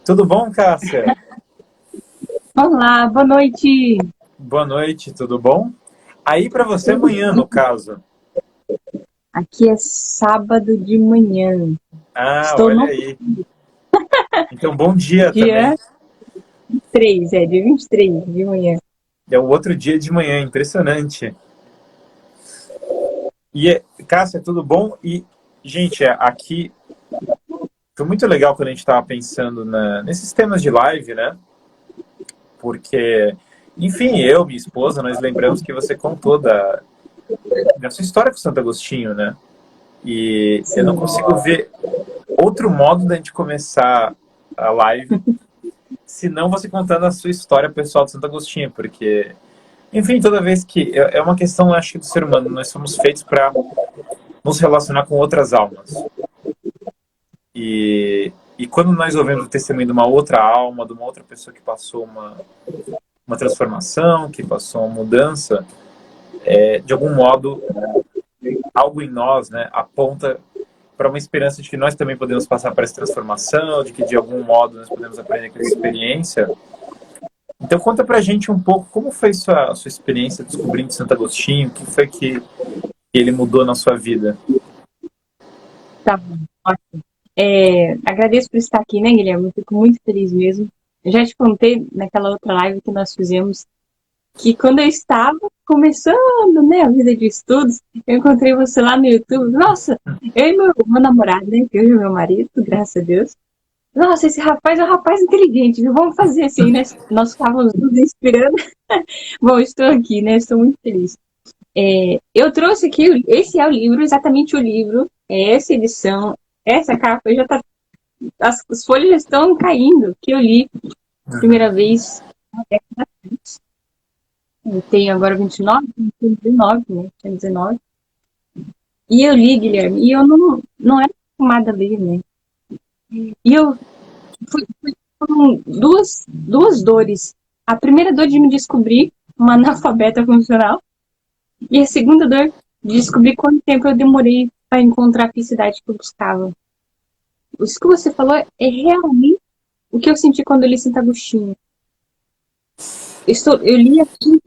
Tudo bom, Cássia? Olá, boa noite. Boa noite, tudo bom? Aí para você amanhã, no caso. Aqui é sábado de manhã. Ah, Estou olha no aí. Então, bom dia também. dia 3, dia 23 de manhã. É o outro dia de manhã, impressionante. Cássia, tudo bom? Gente, aqui foi muito legal quando a gente estava pensando nesses temas de live, né? Porque, enfim, eu, minha esposa, nós lembramos que você contou da sua história com Santo Agostinho, né? E eu não Sim. consigo ver outro modo da gente começar a live se não você contando a sua história pessoal de Santo Agostinho, porque, enfim, toda vez que. É uma questão, acho que, do ser humano, nós somos feitos para nos relacionar com outras almas. E quando nós ouvimos o testemunho de uma outra alma, de uma outra pessoa que passou uma transformação, que passou uma mudança, de algum modo, algo em nós, né, aponta para uma esperança de que nós também podemos passar por essa transformação, de que de algum modo nós podemos aprender com essa experiência. Então conta pra gente um pouco como foi sua experiência descobrindo Santo Agostinho, o que foi que ele mudou na sua vida. Tá bom. Ótimo. Agradeço por estar aqui, né, Guilherme? Eu fico muito feliz mesmo. Eu já te contei naquela outra live que nós fizemos que quando eu estava começando, né, a vida de estudos, eu encontrei você lá no YouTube. Nossa, eu e meu namorado, né, eu e meu marido, graças a Deus. Nossa, esse rapaz é um rapaz inteligente, viu? Vamos fazer assim, né? Nós estávamos nos inspirando. Bom, estou aqui, né? Estou muito feliz. Eu trouxe aqui, esse é o livro, exatamente o livro, é essa edição, essa capa, já tá, as folhas já estão caindo, que eu li a primeira vez na década de 20. Eu tenho agora 29, tenho 19, né? Tinha 19. E eu li, Guilherme, e eu não era acostumada a ler, né? E eu fui com duas dores. A primeira dor de me descobrir uma analfabeta funcional, e a segunda dor de descobrir quanto tempo eu demorei para encontrar a felicidade que eu buscava. Isso que você falou é realmente o que eu senti quando eu li Santo Agostinho. Eu li aqui.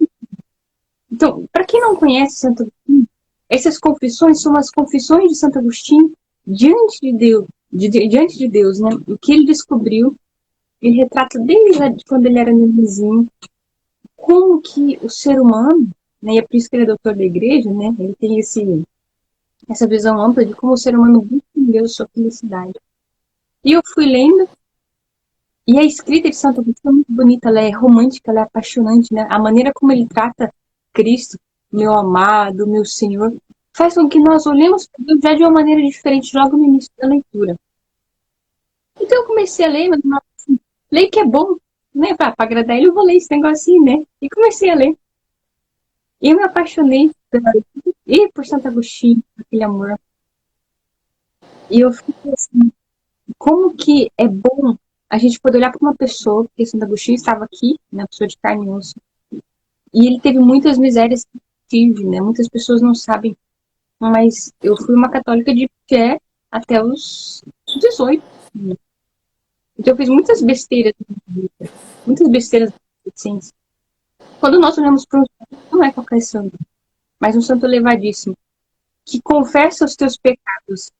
Então, para quem não conhece Santo Agostinho, essas confissões são as confissões de Santo Agostinho diante de Deus, diante de Deus, né? O que ele descobriu, ele retrata desde quando ele era nenenzinho, como que o ser humano, né? E é por isso que ele é doutor da igreja, né? Ele tem essa visão ampla de como o ser humano busca em Deus sua felicidade. E eu fui lendo, e a escrita de Santo Agostinho é muito bonita, ela é romântica, ela é apaixonante, né? A maneira como ele trata Cristo, meu amado, meu Senhor, faz com que nós olhemos para Deus já de uma maneira diferente logo no início da leitura. Então eu comecei a ler, mas assim, leio que é bom, né? Para agradar ele, eu vou ler esse negocinho, né? E comecei a ler. E eu me apaixonei por Santo Agostinho, por aquele amor. E eu fiquei assim, como que é bom a gente poder olhar para uma pessoa, porque Santo Agostinho estava aqui, né, pessoa de carne e osso, e ele teve muitas misérias que tive, né? Muitas pessoas não sabem, mas eu fui uma católica de fé até os 18. Né? Então eu fiz muitas besteiras, muitas besteiras na adolescência. Quando nós olhamos para um santo, não é qualquer santo, mas um santo elevadíssimo, que confessa os teus pecados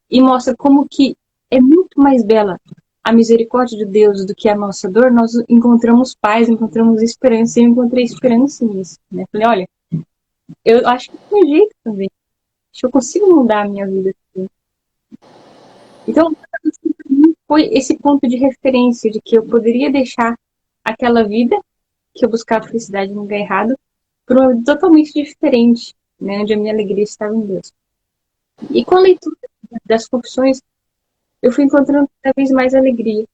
e mostra como que é muito mais bela a misericórdia de Deus do que a nossa dor, nós encontramos paz, encontramos esperança, e eu encontrei esperança nisso, né? Falei, olha, eu acho que tem jeito também, acho que eu consigo mudar a minha vida. Assim. Então, foi esse ponto de referência de que eu poderia deixar aquela vida que eu buscava felicidade no lugar errado por uma vida totalmente diferente, né? Onde a minha alegria estava em Deus. E com a leitura das confissões, eu fui encontrando cada vez mais alegria.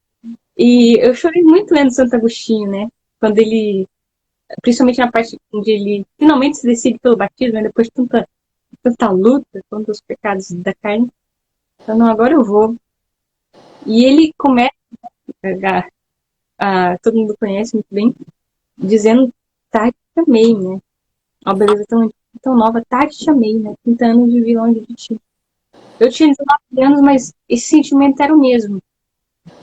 E eu chorei muito lendo Santo Agostinho, né? Quando ele, principalmente na parte onde ele finalmente se decide pelo batismo, né? Depois de tanta luta contra os pecados da carne. Então, não, agora eu vou. E ele começa, todo mundo conhece muito bem, dizendo, tá, te amei, né? Uma beleza tão nova, tá, te amei, né? 30 anos vivi longe de ti. Eu tinha 19 anos, mas esse sentimento era o mesmo.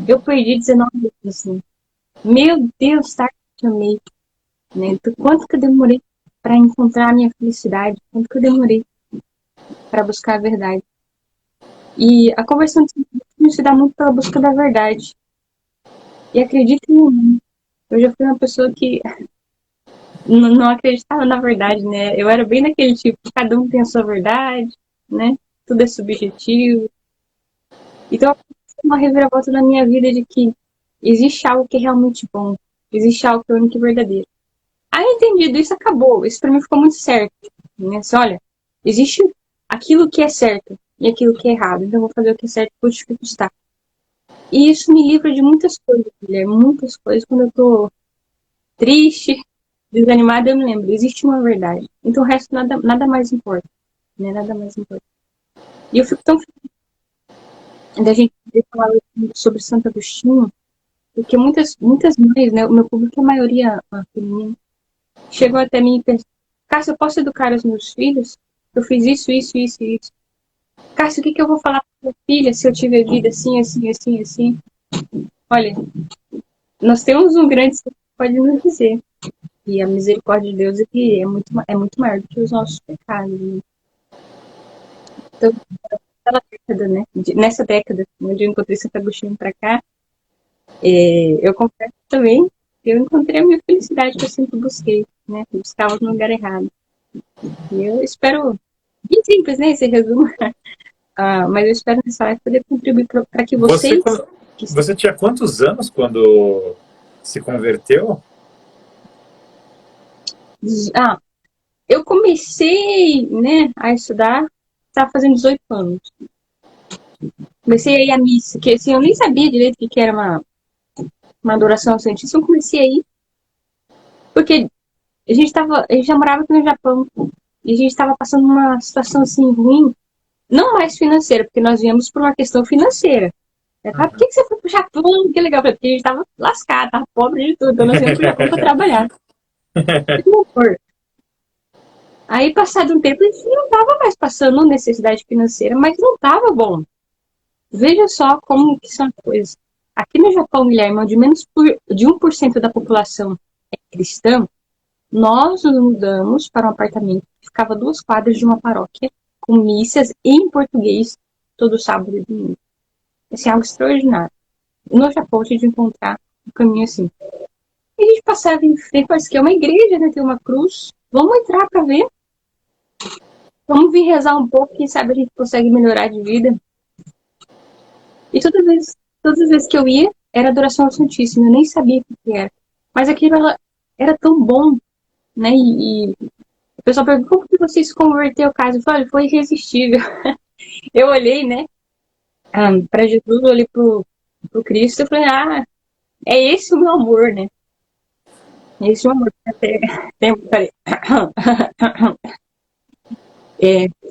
Eu perdi 19 anos, assim. Meu Deus, tá? Que eu amei, né? Então, quanto que eu demorei para encontrar a minha felicidade? Quanto que eu demorei para buscar a verdade? E a conversão de não se dá muito pela busca da verdade. E acredite em mim, eu já fui uma pessoa que não acreditava na verdade, né? Eu era bem daquele tipo, cada um tem a sua verdade, né? Tudo é subjetivo. Então, aconteceu uma reviravolta na minha vida de que existe algo que é realmente bom, existe algo que é único e verdadeiro. Aí, entendido isso, acabou. Isso pra mim ficou muito certo. Né? Assim, olha, existe aquilo que é certo e aquilo que é errado. Então, eu vou fazer o que é certo e vou justificar. E isso me livra de muitas coisas, Guilherme. Muitas coisas. Quando eu tô triste, desanimada, eu me lembro. Existe uma verdade. Então, o resto nada mais importa. Né? Nada mais importa. E eu fico tão feliz da gente poder falar sobre Santo Agostinho, porque muitas mães, né? O meu público é a maioria feminina, chegou até mim e pensou, Cássio, eu posso educar os meus filhos? Eu fiz isso, isso, isso, isso. Cássio, o que eu vou falar para minha filha se eu tiver vida assim, assim, assim, assim? Olha, nós temos um grande que pode nos dizer. E a misericórdia de Deus é muito maior do que os nossos pecados. Né? Então, década, né? Nessa década, onde eu encontrei Santo Agostinho para cá, eu confesso também que eu encontrei a minha felicidade que eu sempre busquei, né? Eu buscava no lugar errado. E eu espero, bem simples, né? Esse resumo. Mas eu espero nessa live poder contribuir para que Você, vocês. você tinha quantos anos quando se converteu? Ah, eu comecei, né, a estudar, estava fazendo 18 anos. Comecei a ir à missa, que assim, eu nem sabia direito o que era uma adoração científica. Eu comecei a ir, porque a gente já morava aqui no Japão, e a gente estava passando uma situação assim ruim, não mais financeira, porque nós viemos por uma questão financeira. Por que você foi pro Japão? Que legal, porque a gente tava lascado, tava pobre de tudo, então nós viemos pro Japão para trabalhar. Aí, passado um tempo, a gente não estava mais passando necessidade financeira, mas não estava bom. Veja só como que são as coisas. Aqui no Japão, Guilherme, onde menos de 1% da população é cristã, nós nos mudamos para um apartamento que ficava a 2 quadras de uma paróquia, com missas em português todo sábado e domingo. Assim, algo extraordinário. No Japão, a gente encontrar um caminho assim. E a gente passava em frente, parece que é uma igreja, né? Tem uma cruz. Vamos entrar para ver. Vamos vir rezar um pouco, quem sabe a gente consegue melhorar de vida. E todas as vezes que eu ia, era adoração ao Santíssimo. Eu nem sabia o que era. Mas aquilo era tão bom, né? E o pessoal perguntou, como que você se converteu, caso? Eu falei, foi irresistível. Eu olhei, né, para Jesus, eu olhei pro Cristo e falei, é esse o meu amor, né? É esse o amor. Peraí.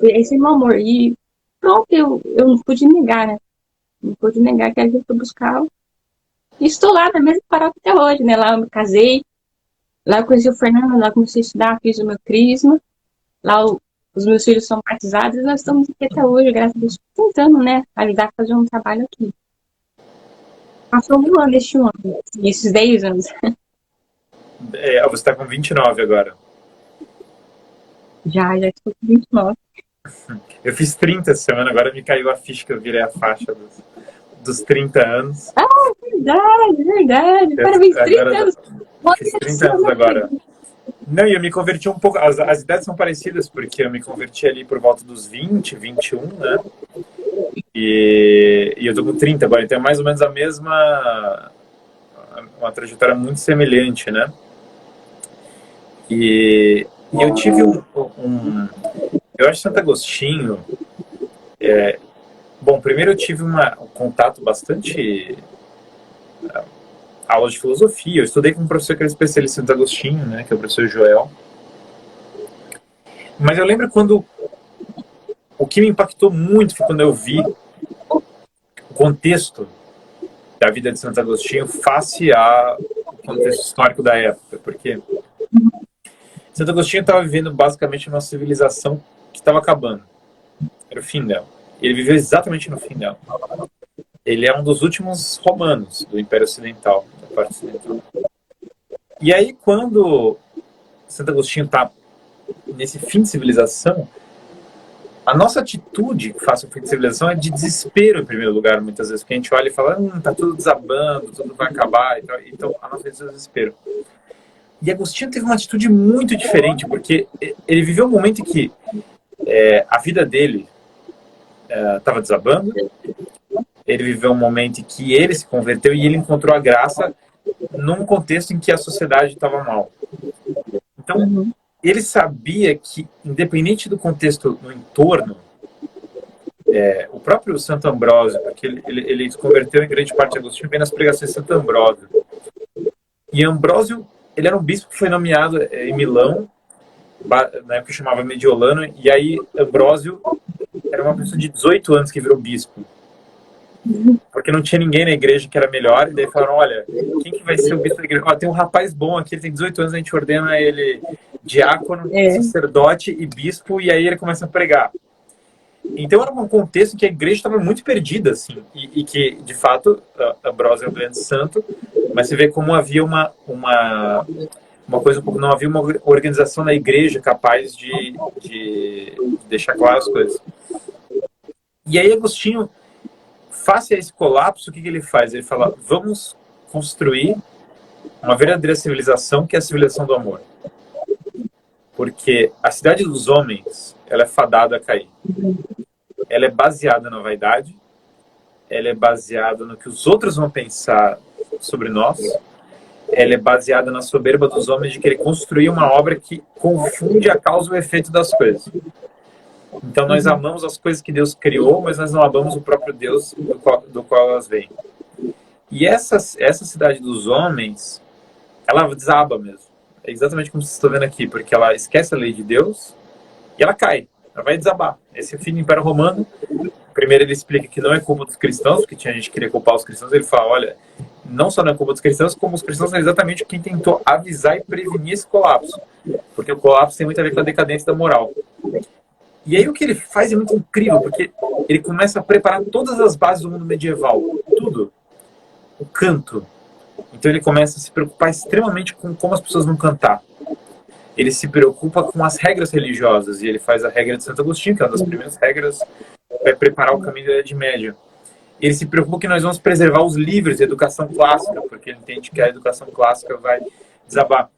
Esse é o meu amor. E pronto, eu não pude negar, né? Não pude negar que a gente foi buscar. E estou lá na mesma paróquia até hoje, né? Lá eu me casei, lá eu conheci o Fernando, lá eu comecei a estudar, fiz o meu crisma, lá os meus filhos são batizados e nós estamos aqui até hoje, graças a Deus, tentando, né, ajudar a fazer um trabalho aqui. Passou um ano este ano, esses 10 anos. Você está com 29 agora. Já estou com 29. Eu fiz 30 essa semana, agora me caiu a ficha que eu virei a faixa dos 30 anos. Verdade. Parabéns, 30 anos. Fiz 30 anos agora. Não, e eu me converti um pouco. As idades são parecidas, porque eu me converti ali por volta dos 20, 21, né? E eu tô com 30 agora, então é mais ou menos a mesma. Uma trajetória muito semelhante, né? E eu tive eu acho que Santo Agostinho. Bom, primeiro eu tive um contato bastante. Aulas de filosofia. Eu estudei com um professor que era especialista em Santo Agostinho, né? Que é o professor Joel. Mas eu lembro quando. O que me impactou muito foi quando eu vi o contexto da vida de Santo Agostinho face ao contexto histórico da época, porque Santo Agostinho estava vivendo basicamente uma civilização que estava acabando. Era o fim dela. Ele viveu exatamente no fim dela. ele é um dos últimos romanos do Império Ocidental, da parte ocidental. E aí, quando Santo Agostinho está nesse fim de civilização, a nossa atitude face ao fim de civilização é de desespero, em primeiro lugar, muitas vezes, porque a gente olha e fala, tá tudo desabando, tudo vai acabar, então a nossa atitude é desespero. E Agostinho teve uma atitude muito diferente, porque ele viveu um momento em que a vida dele estava desabando, ele viveu um momento em que ele se converteu e ele encontrou a graça num contexto em que a sociedade estava mal. Então, ele sabia que, independente do contexto no entorno, o próprio Santo Ambrósio, porque ele se converteu em grande parte de Agostinho, vem nas pregações de Santo Ambrósio. E Ambrósio, ele era um bispo que foi nomeado em Milão, na época chamava Mediolano, e aí Ambrósio era uma pessoa de 18 anos que virou bispo. Porque não tinha ninguém na igreja que era melhor, e daí falaram, olha, quem que vai ser o bispo da igreja? Tem um rapaz bom aqui, ele tem 18 anos, a gente ordena ele diácono, sacerdote e bispo, e aí ele começa a pregar. Então era um contexto em que a igreja estava muito perdida, assim, e que, de fato, Ambrósio é um grande santo, mas você vê como havia uma coisa, não havia uma organização na igreja capaz de deixar claro as coisas. E aí Agostinho, face a esse colapso, o que ele faz? Ele fala, vamos construir uma verdadeira civilização, que é a civilização do amor. Porque a cidade dos homens, ela é fadada a cair. Ela é baseada na vaidade, ela é baseada no que os outros vão pensar sobre nós, ela é baseada na soberba dos homens de querer construir uma obra que confunde a causa e o efeito das coisas. Então nós amamos as coisas que Deus criou, mas nós não amamos o próprio Deus do qual elas vêm. E essa cidade dos homens, ela desaba mesmo. É exatamente como vocês estão vendo aqui, porque ela esquece a lei de Deus e ela cai. Ela vai desabar. Esse fim do Império Romano, primeiro ele explica que não é culpa dos cristãos, porque tinha gente que queria culpar os cristãos. Ele fala, olha, não só não é culpa dos cristãos, como os cristãos são exatamente quem tentou avisar e prevenir esse colapso. Porque o colapso tem muito a ver com a decadência da moral. E aí o que ele faz é muito incrível, porque ele começa a preparar todas as bases do mundo medieval. Tudo. O canto. Então ele começa a se preocupar extremamente com como as pessoas vão cantar. Ele se preocupa com as regras religiosas, e ele faz a regra de Santo Agostinho, que é uma das primeiras regras para preparar o caminho da Idade Média. Ele se preocupa que nós vamos preservar os livros de educação clássica, porque ele entende que a educação clássica vai desabar.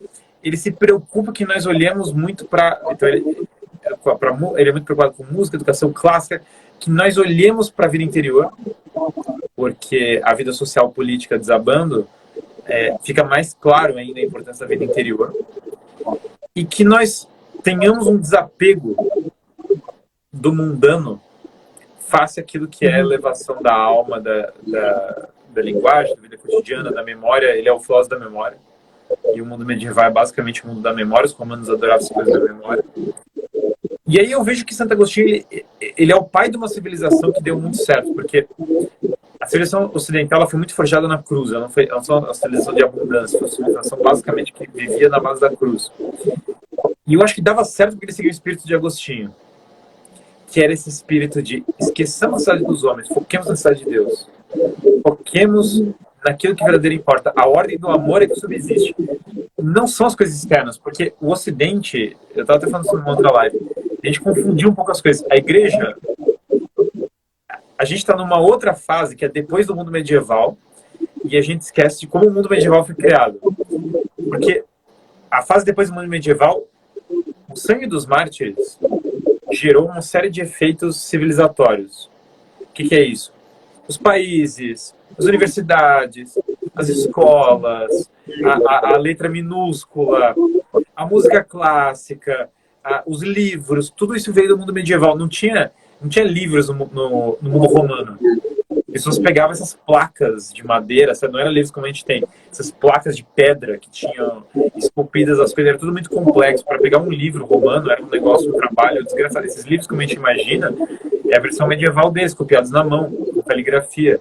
Ele se preocupa que nós olhemos muito para... Então ele é muito preocupado com música, educação clássica, que nós olhemos para a vida interior, porque a vida social política desabando, fica mais claro ainda a importância da vida interior, e que nós tenhamos um desapego do mundano face àquilo que é a elevação da alma, da linguagem, da vida cotidiana, da memória. Ele é o filósofo da memória, e o mundo medieval é basicamente o mundo da memória. Os romanos adoravam as coisas da memória. E aí eu vejo que Santo Agostinho ele é o pai de uma civilização que deu muito certo, porque a civilização ocidental ela foi muito forjada na cruz, ela não foi uma civilização de abundância, foi uma civilização basicamente que vivia na base da cruz. E eu acho que dava certo porque ele seguiu o espírito de Agostinho, que era esse espírito de esqueçamos a cidade dos homens, foquemos na cidade de Deus, foquemos naquilo que verdadeiro importa. A ordem do amor é que subsiste. Não são as coisas externas, porque o Ocidente, eu estava até falando isso numa outra live, a gente confundiu um pouco as coisas. A igreja, a gente está numa outra fase, que é depois do mundo medieval, e a gente esquece de como o mundo medieval foi criado. Porque a fase depois do mundo medieval, o sangue dos mártires gerou uma série de efeitos civilizatórios. O que é isso? Os países, as universidades, as escolas, a letra minúscula, a música clássica, os livros, tudo isso veio do mundo medieval. Não tinha livros no mundo romano. As pessoas pegavam essas placas de madeira, não eram livros como a gente tem, essas placas de pedra que tinham esculpidas as coisas, era tudo muito complexo. Para pegar um livro romano era um negócio, um trabalho desgraçado. Esses livros, como a gente imagina, é a versão medieval deles, copiados na mão, com caligrafia.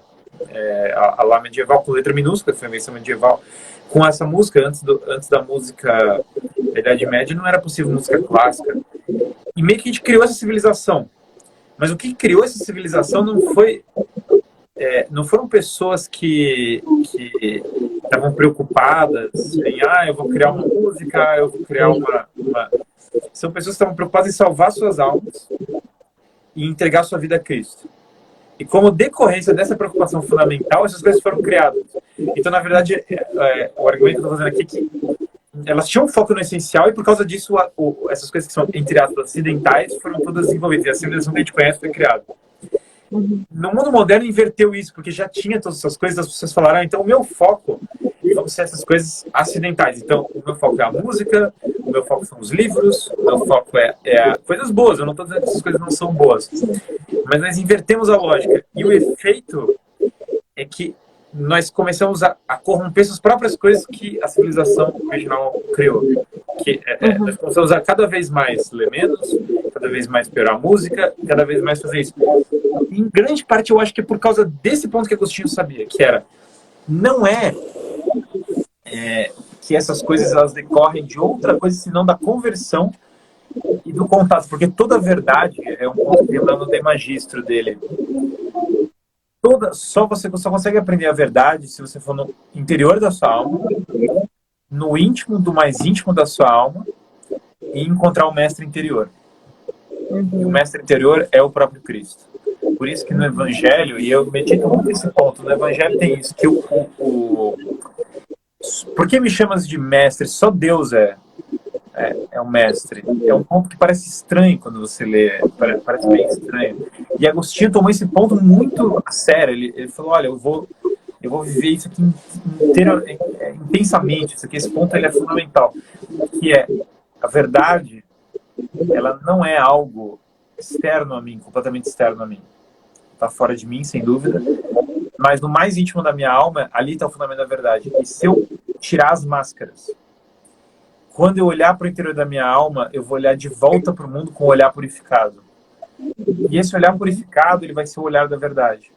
A lá medieval, com letra minúscula, foi a versão medieval. Com essa música, antes da música da Idade Média, não era possível música clássica. E meio que a gente criou essa civilização. Mas o que criou essa civilização não foi não foram pessoas que estavam preocupadas em, eu vou criar uma música, eu vou criar uma... São pessoas que estavam preocupadas em salvar suas almas e entregar sua vida a Cristo. E como decorrência dessa preocupação fundamental, essas coisas foram criadas. Então, na verdade, o argumento que eu estou fazendo aqui é que elas tinham um foco no essencial e por causa disso, essas coisas que são, entre aspas, acidentais, foram todas desenvolvidas. E a civilização que a gente conhece foi criada. No mundo moderno, inverteu isso, porque já tinha todas essas coisas, as pessoas falaram, então o meu foco vão ser essas coisas acidentais. Então, o meu foco é a música, o meu foco são os livros, o meu foco é coisas boas. Eu não estou dizendo que essas coisas não são boas. Mas nós invertemos a lógica. E o efeito é que nós começamos a corromper as próprias coisas que a civilização original criou. Nós começamos a cada vez mais ler menos, cada vez mais piorar a música, cada vez mais fazer isso. Em grande parte, eu acho que é por causa desse ponto que Agostinho sabia, que era, não é que essas coisas elas decorrem de outra coisa, senão da conversão e do contato, porque toda verdade é um ponto que lembrando do magistro dele. Você só consegue aprender a verdade se você for no interior da sua alma, no íntimo do mais íntimo da sua alma e encontrar o mestre interior. E o mestre interior é o próprio Cristo. Por isso que no Evangelho, e eu medito muito nesse ponto, no Evangelho tem isso, que por que me chamas de mestre? Só Deus é um mestre. É um ponto que parece estranho quando você lê, parece bem estranho. E Agostinho tomou esse ponto muito a sério. Ele falou, olha, eu vou viver isso aqui intensamente. Esse ponto ele é fundamental. Que é, a verdade, ela não é algo externo a mim, completamente externo a mim. Está fora de mim, sem dúvida. Mas no mais íntimo da minha alma, ali está o fundamento da verdade. E se eu tirar as máscaras, quando eu olhar para o interior da minha alma, eu vou olhar de volta para o mundo com o olhar purificado. E esse olhar purificado, ele vai ser o olhar da verdade.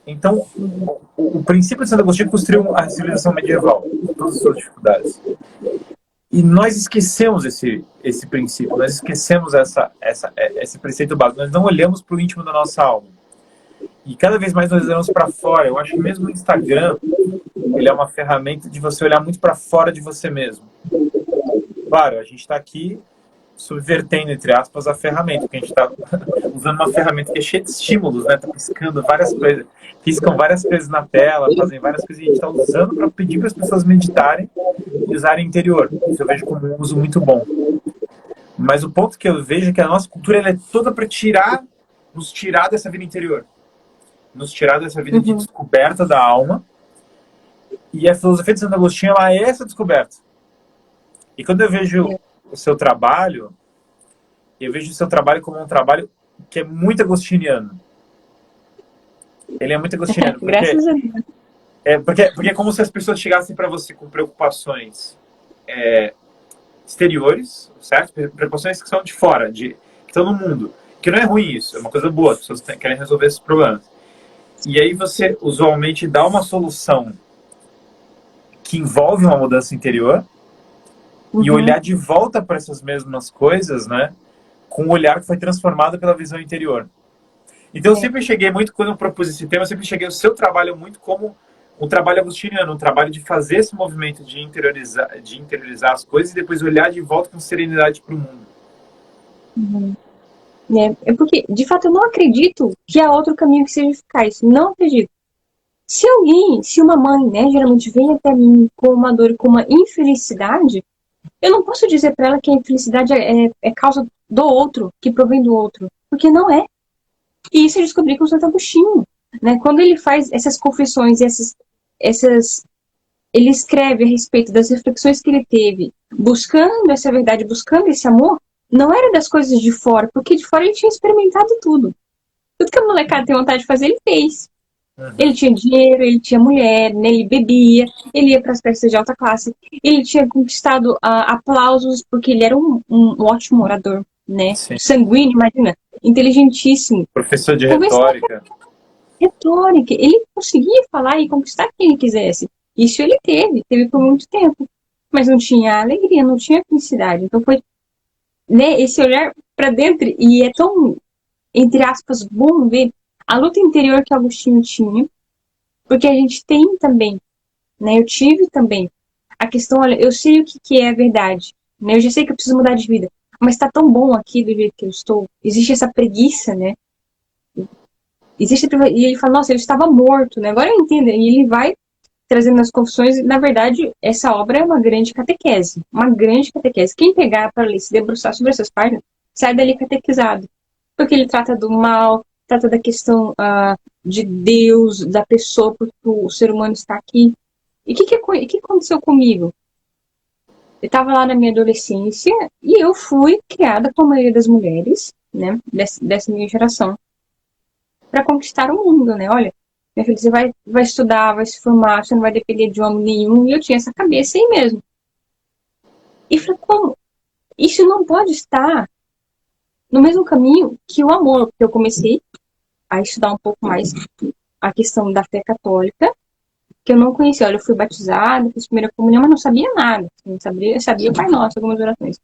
Então, o princípio de Santo Agostinho construiu a civilização medieval, com todas as suas dificuldades. E nós esquecemos esse princípio, nós esquecemos esse preceito básico. Nós não olhamos para o íntimo da nossa alma. E cada vez mais nós olhamos para fora. Eu acho que mesmo o Instagram, ele é uma ferramenta de você olhar muito para fora de você mesmo. Claro, a gente está aqui subvertendo, entre aspas, a ferramenta, porque a gente está usando uma ferramenta que é cheia de estímulos, né? Está piscando várias coisas, piscam várias coisas na tela, fazem várias coisas, e a gente está usando para pedir para as pessoas meditarem e usarem o interior. Isso eu vejo como um uso muito bom. Mas o ponto que eu vejo é que a nossa cultura ela é toda para nos tirar dessa vida interior, nos tirar dessa vida de descoberta da alma. E a filosofia de Santo Agostinho ela é essa descoberta. E quando eu vejo o seu trabalho, eu vejo o seu trabalho como um trabalho que é muito agostiniano. Ele é muito agostiniano. Graças a Deus. Porque é como se as pessoas chegassem para você com preocupações exteriores, certo? Preocupações que são de fora, que estão no mundo. Que não é ruim isso, é uma coisa boa, as pessoas querem resolver esses problemas. E aí você, usualmente, dá uma solução que envolve uma mudança interior, e olhar de volta para essas mesmas coisas, né, com um olhar que foi transformado pela visão interior. Então eu sempre cheguei muito, quando eu propus esse tema, eu sempre cheguei o seu trabalho muito como um trabalho agostiniano, um trabalho de fazer esse movimento de interiorizar as coisas e depois olhar de volta com serenidade para o mundo. É porque, de fato, eu não acredito que há outro caminho que seja eficaz. Não acredito. Se uma mãe, né, geralmente vem até mim com uma dor, com uma infelicidade, eu não posso dizer para ela que a infelicidade é causa do outro, que provém do outro. Porque não é. E isso eu descobri com o Santo Agostinho. Né? Quando ele faz essas confissões, ele escreve a respeito das reflexões que ele teve, buscando essa verdade, buscando esse amor, não era das coisas de fora, porque de fora ele tinha experimentado tudo. Tudo que a molecada tem vontade de fazer, ele fez. Ele tinha dinheiro, ele tinha mulher, né? Ele bebia, ele ia para as festas de alta classe, ele tinha conquistado aplausos porque ele era um ótimo orador, né? Sanguíneo, imagina, inteligentíssimo. Professor de retórica. Retórica. Ele conseguia falar e conquistar quem ele quisesse. Isso ele teve por muito tempo. Mas não tinha alegria, não tinha felicidade. Então foi, né, esse olhar para dentro, e é tão, entre aspas, bom ver a luta interior que Agostinho tinha, Porque a gente tem também, né? Eu tive também a questão, olha, eu sei o que é a verdade, né? Eu já sei que eu preciso mudar de vida, mas tá tão bom aqui do jeito que eu estou. Existe essa preguiça, né? E ele fala, nossa, ele estava morto, né? Agora eu entendo. E ele vai trazendo as confissões, e, na verdade, essa obra é uma grande catequese. Uma grande catequese. Quem pegar para ler, se debruçar sobre essas páginas, sai dali catequizado. Porque ele trata do mal, trata da questão de Deus, da pessoa, porque o ser humano está aqui. E o que aconteceu comigo? Eu estava lá na minha adolescência e eu fui criada com a maioria das mulheres, né, dessa minha geração, para conquistar o mundo, né? Olha, minha filha, você vai estudar, vai se formar, você não vai depender de homem nenhum. E eu tinha essa cabeça aí mesmo. E falei, como? Isso não pode estar no mesmo caminho que o amor, porque eu comecei a estudar um pouco mais a questão da fé católica, que eu não conhecia. Olha, eu fui batizada, fiz primeira comunhão, mas não sabia nada. Não sabia, eu sabia o Pai Nosso, algumas orações.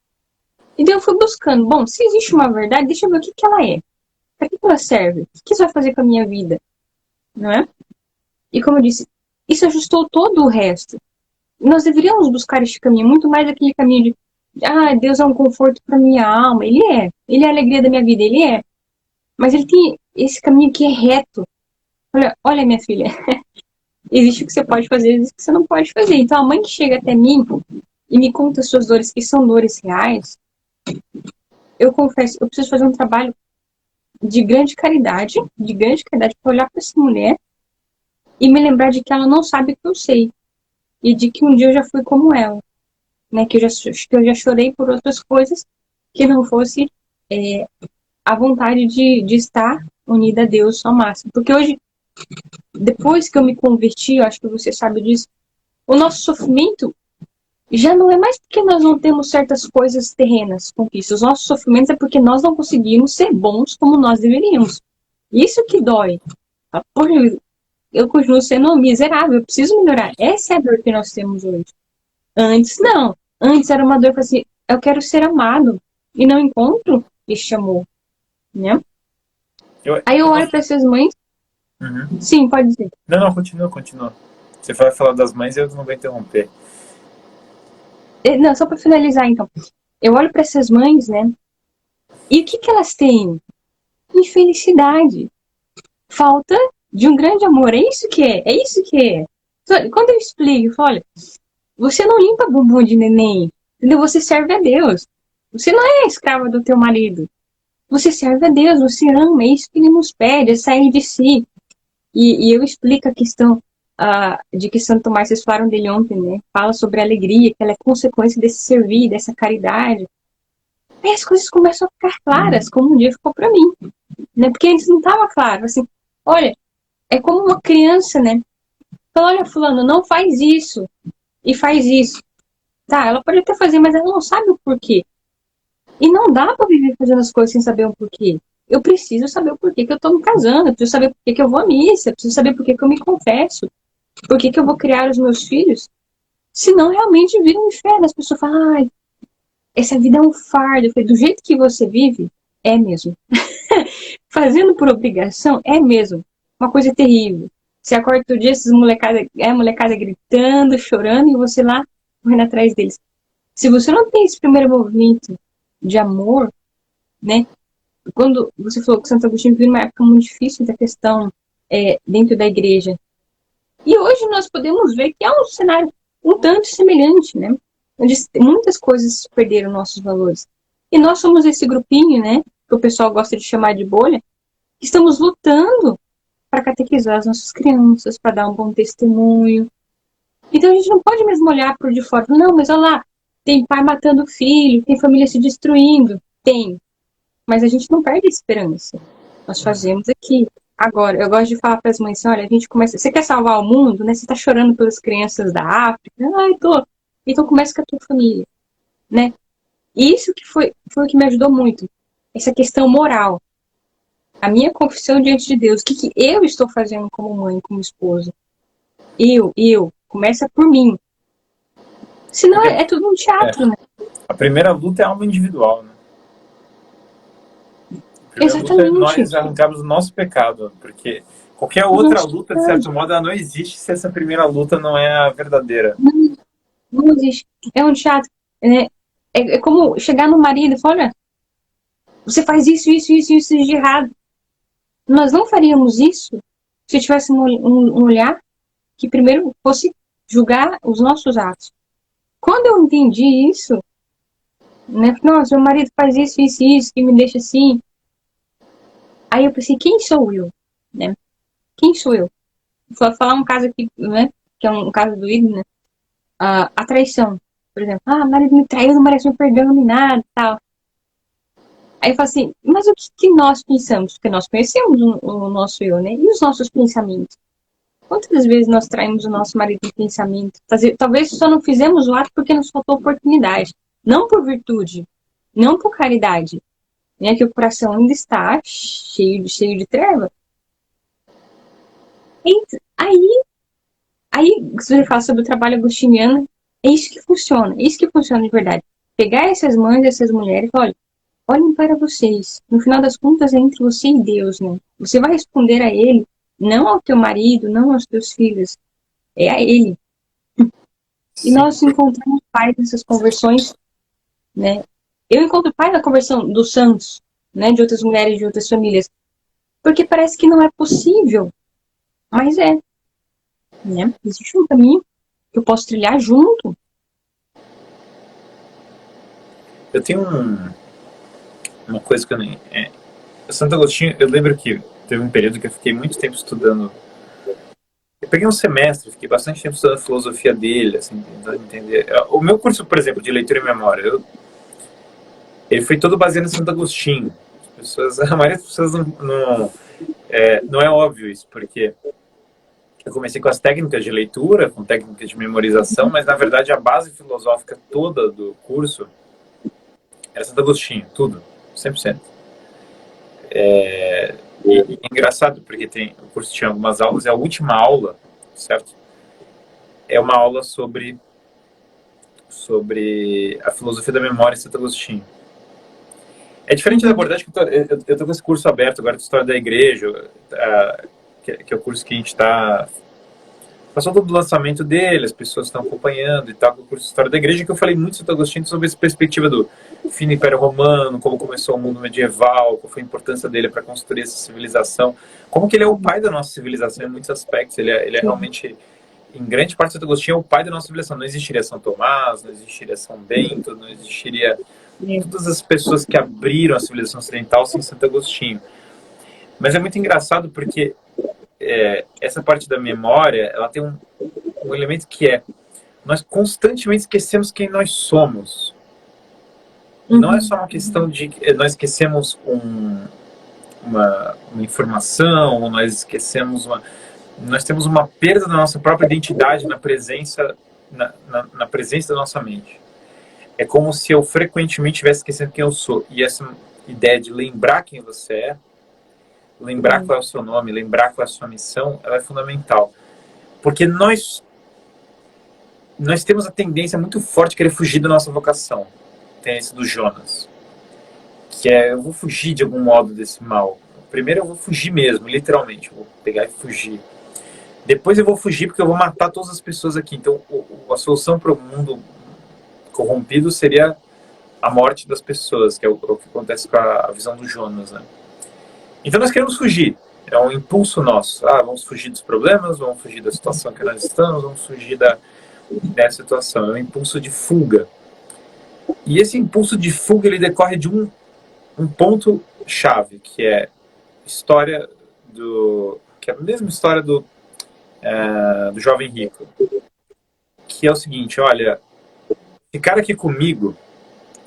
E daí eu fui buscando. Bom, se existe uma verdade, deixa eu ver o que ela é. Para que ela serve? O que isso vai fazer com a minha vida? Não é? E como eu disse, isso ajustou todo o resto. Nós deveríamos buscar este caminho, muito mais aquele caminho de Deus é um conforto para minha alma. Ele é a alegria da minha vida, ele é. Mas ele tem esse caminho que é reto. Olha minha filha, existe o que você pode fazer, existe o que você não pode fazer. Então a mãe que chega até mim e me conta as suas dores, que são dores reais, eu confesso, eu preciso fazer um trabalho de grande caridade para olhar para essa mulher e me lembrar de que ela não sabe o que eu sei. E de que um dia eu já fui como ela. Né? Que eu já chorei por outras coisas que não fosse a vontade de estar unida a Deus ao máximo. Porque hoje, depois que eu me converti, eu acho que você sabe disso, o nosso sofrimento já não é mais porque nós não temos certas coisas terrenas, conquistas. Os nossos sofrimentos é porque nós não conseguimos ser bons como nós deveríamos. Isso que dói. Eu continuo sendo miserável, eu preciso melhorar. Essa é a dor que nós temos hoje. Antes, não. Antes era uma dor assim, eu quero ser amado e não encontro este amor, né? Aí eu olho para essas mães. Uhum. Sim, pode dizer. Não, continua. Você vai falar das mães e eu não vou interromper. Não, só para finalizar, então. Eu olho para essas mães, né? E o que elas têm? Infelicidade. Falta de um grande amor. É isso que é. É isso que é. Quando eu explico, eu falo, olha, você não limpa bumbum de neném. Entendeu? Você serve a Deus. Você não é escrava do teu marido. Você serve a Deus, você ama. É isso que ele nos pede, é sair de si. E eu explico a questão de que Santo Tomás, vocês falaram dele ontem, né? Fala sobre a alegria, que ela é consequência desse servir, dessa caridade. Aí as coisas começam a ficar claras, como um dia ficou para mim. Né? Porque antes não estava claro. Assim, olha, é como uma criança, né? Fala, olha, fulano, não faz isso. E faz isso. Tá, ela pode até fazer, mas ela não sabe o porquê. E não dá para viver fazendo as coisas sem saber o porquê. Eu preciso saber o porquê que eu tô me casando, eu preciso saber por que eu vou à missa, eu preciso saber por que eu me confesso, por que eu vou criar os meus filhos. Senão realmente vira um inferno. As pessoas falam, ai, essa vida é um fardo. Eu falei, do jeito que você vive, é mesmo. Fazendo por obrigação, é mesmo. Uma coisa terrível. Você acorda todo dia, essas molecada gritando, chorando, e você lá correndo atrás deles. Se você não tem esse primeiro movimento de amor, né? Quando você falou que Santo Agostinho vive numa época muito difícil da questão dentro da igreja. E hoje nós podemos ver que é um cenário um tanto semelhante, né? Onde muitas coisas perderam nossos valores. E nós somos esse grupinho, né? Que o pessoal gosta de chamar de bolha, que estamos lutando para catequizar as nossas crianças, para dar um bom testemunho. Então a gente não pode mesmo olhar por de fora. Não, mas olha lá, tem pai matando filho, tem família se destruindo. Tem. Mas a gente não perde a esperança. Nós fazemos aqui. Agora, eu gosto de falar para as mães assim, olha, a gente começa... Você quer salvar o mundo, né? Você está chorando pelas crianças da África? Ai, tô. Então começa com a tua família, né? E isso que foi o que me ajudou muito. Essa questão moral. A minha confissão diante de Deus. O que eu estou fazendo como mãe, como esposa? Eu. Começa por mim. Senão é tudo um teatro, né? A primeira luta é a alma individual, né? primeira luta é nós arrancarmos o nosso pecado, porque qualquer outra luta, de certo modo, ela não existe se essa primeira luta não é a verdadeira. Não existe. É um teatro. É como chegar no marido e falar, olha, você faz isso de errado. Nós não faríamos isso se tivéssemos um olhar que primeiro fosse julgar os nossos atos. Quando eu entendi isso, né, nossa, meu marido faz isso, que me deixa assim. Aí eu pensei, quem sou eu? Né? Quem sou eu? Vou falar um caso aqui, né, que é um caso doído, né? A traição, por exemplo. O marido me traiu, não merece um perdão nem nada, tal. Aí eu falo assim, mas o que nós pensamos? Porque nós conhecemos o nosso eu, né? E os nossos pensamentos? Quantas vezes nós traímos o nosso marido em pensamento? Talvez só não fizemos o ato porque nos faltou oportunidade. Não por virtude, não por caridade. Né? Que o coração ainda está cheio de treva. E aí, se você fala sobre o trabalho agostiniano, é isso que funciona de verdade. Pegar essas mães, essas mulheres e falar, olhem para vocês. No final das contas, é entre você e Deus, né? Você vai responder a Ele, não ao teu marido, não aos teus filhos. É a Ele. E nós encontramos pais nessas conversões, né? Eu encontro pai na conversão dos santos, né? De outras mulheres, de outras famílias. Porque parece que não é possível. Mas é. Né? Existe um caminho que eu posso trilhar junto. Eu tenho uma coisa que eu nem... Santo Agostinho, eu lembro que teve um período que eu fiquei muito tempo estudando. Eu peguei um semestre, fiquei bastante tempo estudando a filosofia dele, assim, tentando entender. O meu curso, por exemplo, de leitura e memória, ele foi todo baseado em Santo Agostinho. A maioria das pessoas não é óbvio isso, porque eu comecei com as técnicas de leitura, com técnicas de memorização, mas na verdade a base filosófica toda do curso era Santo Agostinho, tudo, 100%. E é engraçado, porque o curso tinha algumas aulas, e a última aula, certo? É uma aula sobre a filosofia da memória em Santo Agostinho. É diferente da abordagem que eu estou com esse curso aberto agora de História da Igreja, que é o curso que a gente está... Passou todo o lançamento dele, as pessoas estão acompanhando e tal, com o curso de História da Igreja, que eu falei muito Santo Agostinho sobre essa perspectiva do fim do Império Romano, como começou o mundo medieval, qual foi a importância dele para construir essa civilização, como que ele é o pai da nossa civilização em muitos aspectos, ele é realmente, em grande parte, Santo Agostinho é o pai da nossa civilização. Não existiria São Tomás, não existiria São Bento, não existiria todas as pessoas que abriram a civilização ocidental sem Santo Agostinho. Mas é muito engraçado porque essa parte da memória, ela tem um elemento que nós constantemente esquecemos quem nós somos. Não é só uma questão de nós esquecemos uma informação, ou nós esquecemos nós temos uma perda da nossa própria identidade na presença da nossa mente. É como se eu frequentemente estivesse esquecendo quem eu sou. E essa ideia de lembrar quem você é, lembrar qual é o seu nome, lembrar qual é a sua missão, ela é fundamental. Porque nós temos a tendência muito forte de querer fugir da nossa vocação. Tem esse do Jonas. Que eu vou fugir de algum modo desse mal. Primeiro eu vou fugir mesmo, literalmente. Eu vou pegar e fugir. Depois eu vou fugir porque eu vou matar todas as pessoas aqui. Então a solução para o mundo corrompido seria a morte das pessoas, que é o que acontece com a visão do Jonas, né? Então nós queremos fugir. É um impulso nosso. Vamos fugir dos problemas, vamos fugir da situação que nós estamos, vamos fugir dessa situação. É um impulso de fuga. E esse impulso de fuga, ele decorre de um ponto-chave, que é que é a mesma história do jovem rico. Que é o seguinte, olha, ficar aqui comigo,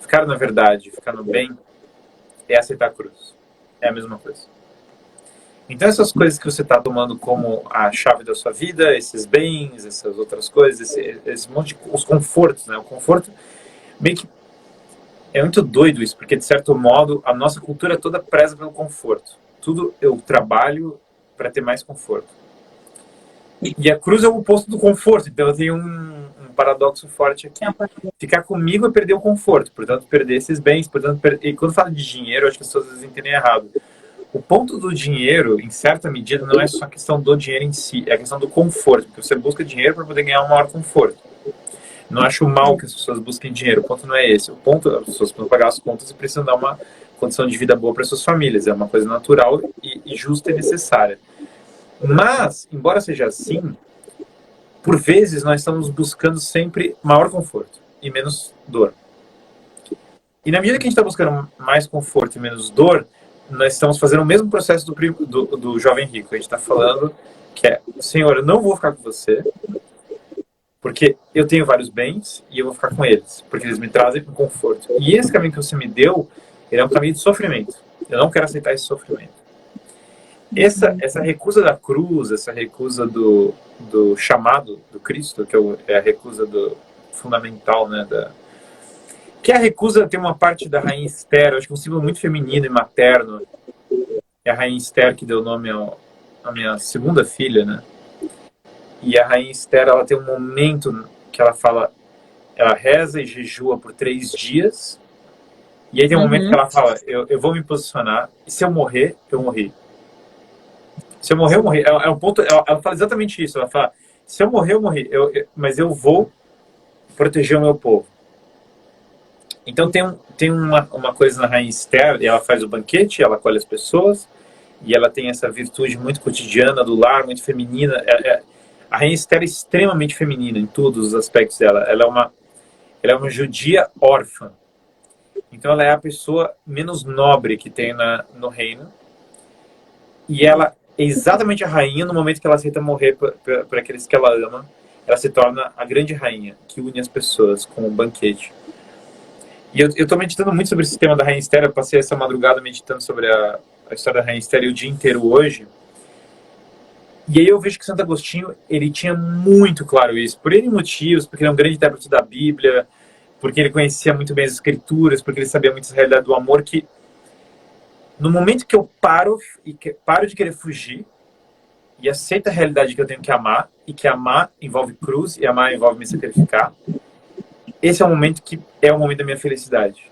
ficar na verdade, ficar no bem, é aceitar a cruz. É a mesma coisa. Então essas coisas que você está tomando como a chave da sua vida, esses bens, essas outras coisas, esse monte de os confortos, né? O conforto, meio que é muito doido isso, porque de certo modo a nossa cultura toda preza pelo conforto. Tudo eu trabalho para ter mais conforto. E a cruz é o oposto do conforto. Então eu tenho um paradoxo forte aqui. Ficar comigo é perder o conforto, portanto, perder esses bens, portanto, e quando fala de dinheiro, eu acho que as pessoas às vezes entendem errado. O ponto do dinheiro, em certa medida, não é só a questão do dinheiro em si, é a questão do conforto, porque você busca dinheiro para poder ganhar um maior conforto. Não acho mal que as pessoas busquem dinheiro, o ponto não é esse. O ponto, as pessoas precisam pagar as contas e precisam dar uma condição de vida boa para suas famílias, é uma coisa natural e justa e necessária. Mas, embora seja assim, por vezes nós estamos buscando sempre maior conforto e menos dor. E na medida que a gente está buscando mais conforto e menos dor, nós estamos fazendo o mesmo processo do jovem rico. A gente está falando que é, Senhor, eu não vou ficar com você, porque eu tenho vários bens e eu vou ficar com eles, porque eles me trazem conforto. E esse caminho que você me deu, ele é um caminho de sofrimento. Eu não quero aceitar esse sofrimento. Essa recusa da cruz, essa recusa do chamado do Cristo, que é a recusa fundamental, né, que a recusa tem uma parte da rainha Esther, acho que é um símbolo muito feminino e materno. É a rainha Esther que deu nome à minha segunda filha, né? E a rainha Esther, ela tem um momento que ela fala, ela reza e jejua por 3 dias, e aí tem um momento que ela fala, eu vou me posicionar, e se eu morrer, eu morri. Se eu morrer, eu morri. É um ponto, ela fala exatamente isso, ela fala, se eu morrer, eu morri, mas eu vou proteger o meu povo. Então tem uma coisa na rainha Esther, ela faz o banquete, ela acolhe as pessoas, e ela tem essa virtude muito cotidiana do lar, muito feminina. A rainha Esther é extremamente feminina em todos os aspectos dela. Ela é uma judia órfã. Então ela é a pessoa menos nobre que tem no reino. E ela é exatamente a rainha no momento que ela aceita morrer por aqueles que ela ama. Ela se torna a grande rainha que une as pessoas com o banquete. E eu estou meditando muito sobre esse tema da rainha Esther. Eu passei essa madrugada meditando sobre a história da rainha Esther e o dia inteiro hoje. E aí eu vejo que Santo Agostinho, ele tinha muito claro isso, por N motivos, porque ele é um grande intérprete da Bíblia, porque ele conhecia muito bem as Escrituras, porque ele sabia muito a realidade do amor, que no momento que eu paro de querer fugir e aceito a realidade que eu tenho que amar, e que amar envolve cruz, e amar envolve me sacrificar, esse é o momento que é o momento da minha felicidade.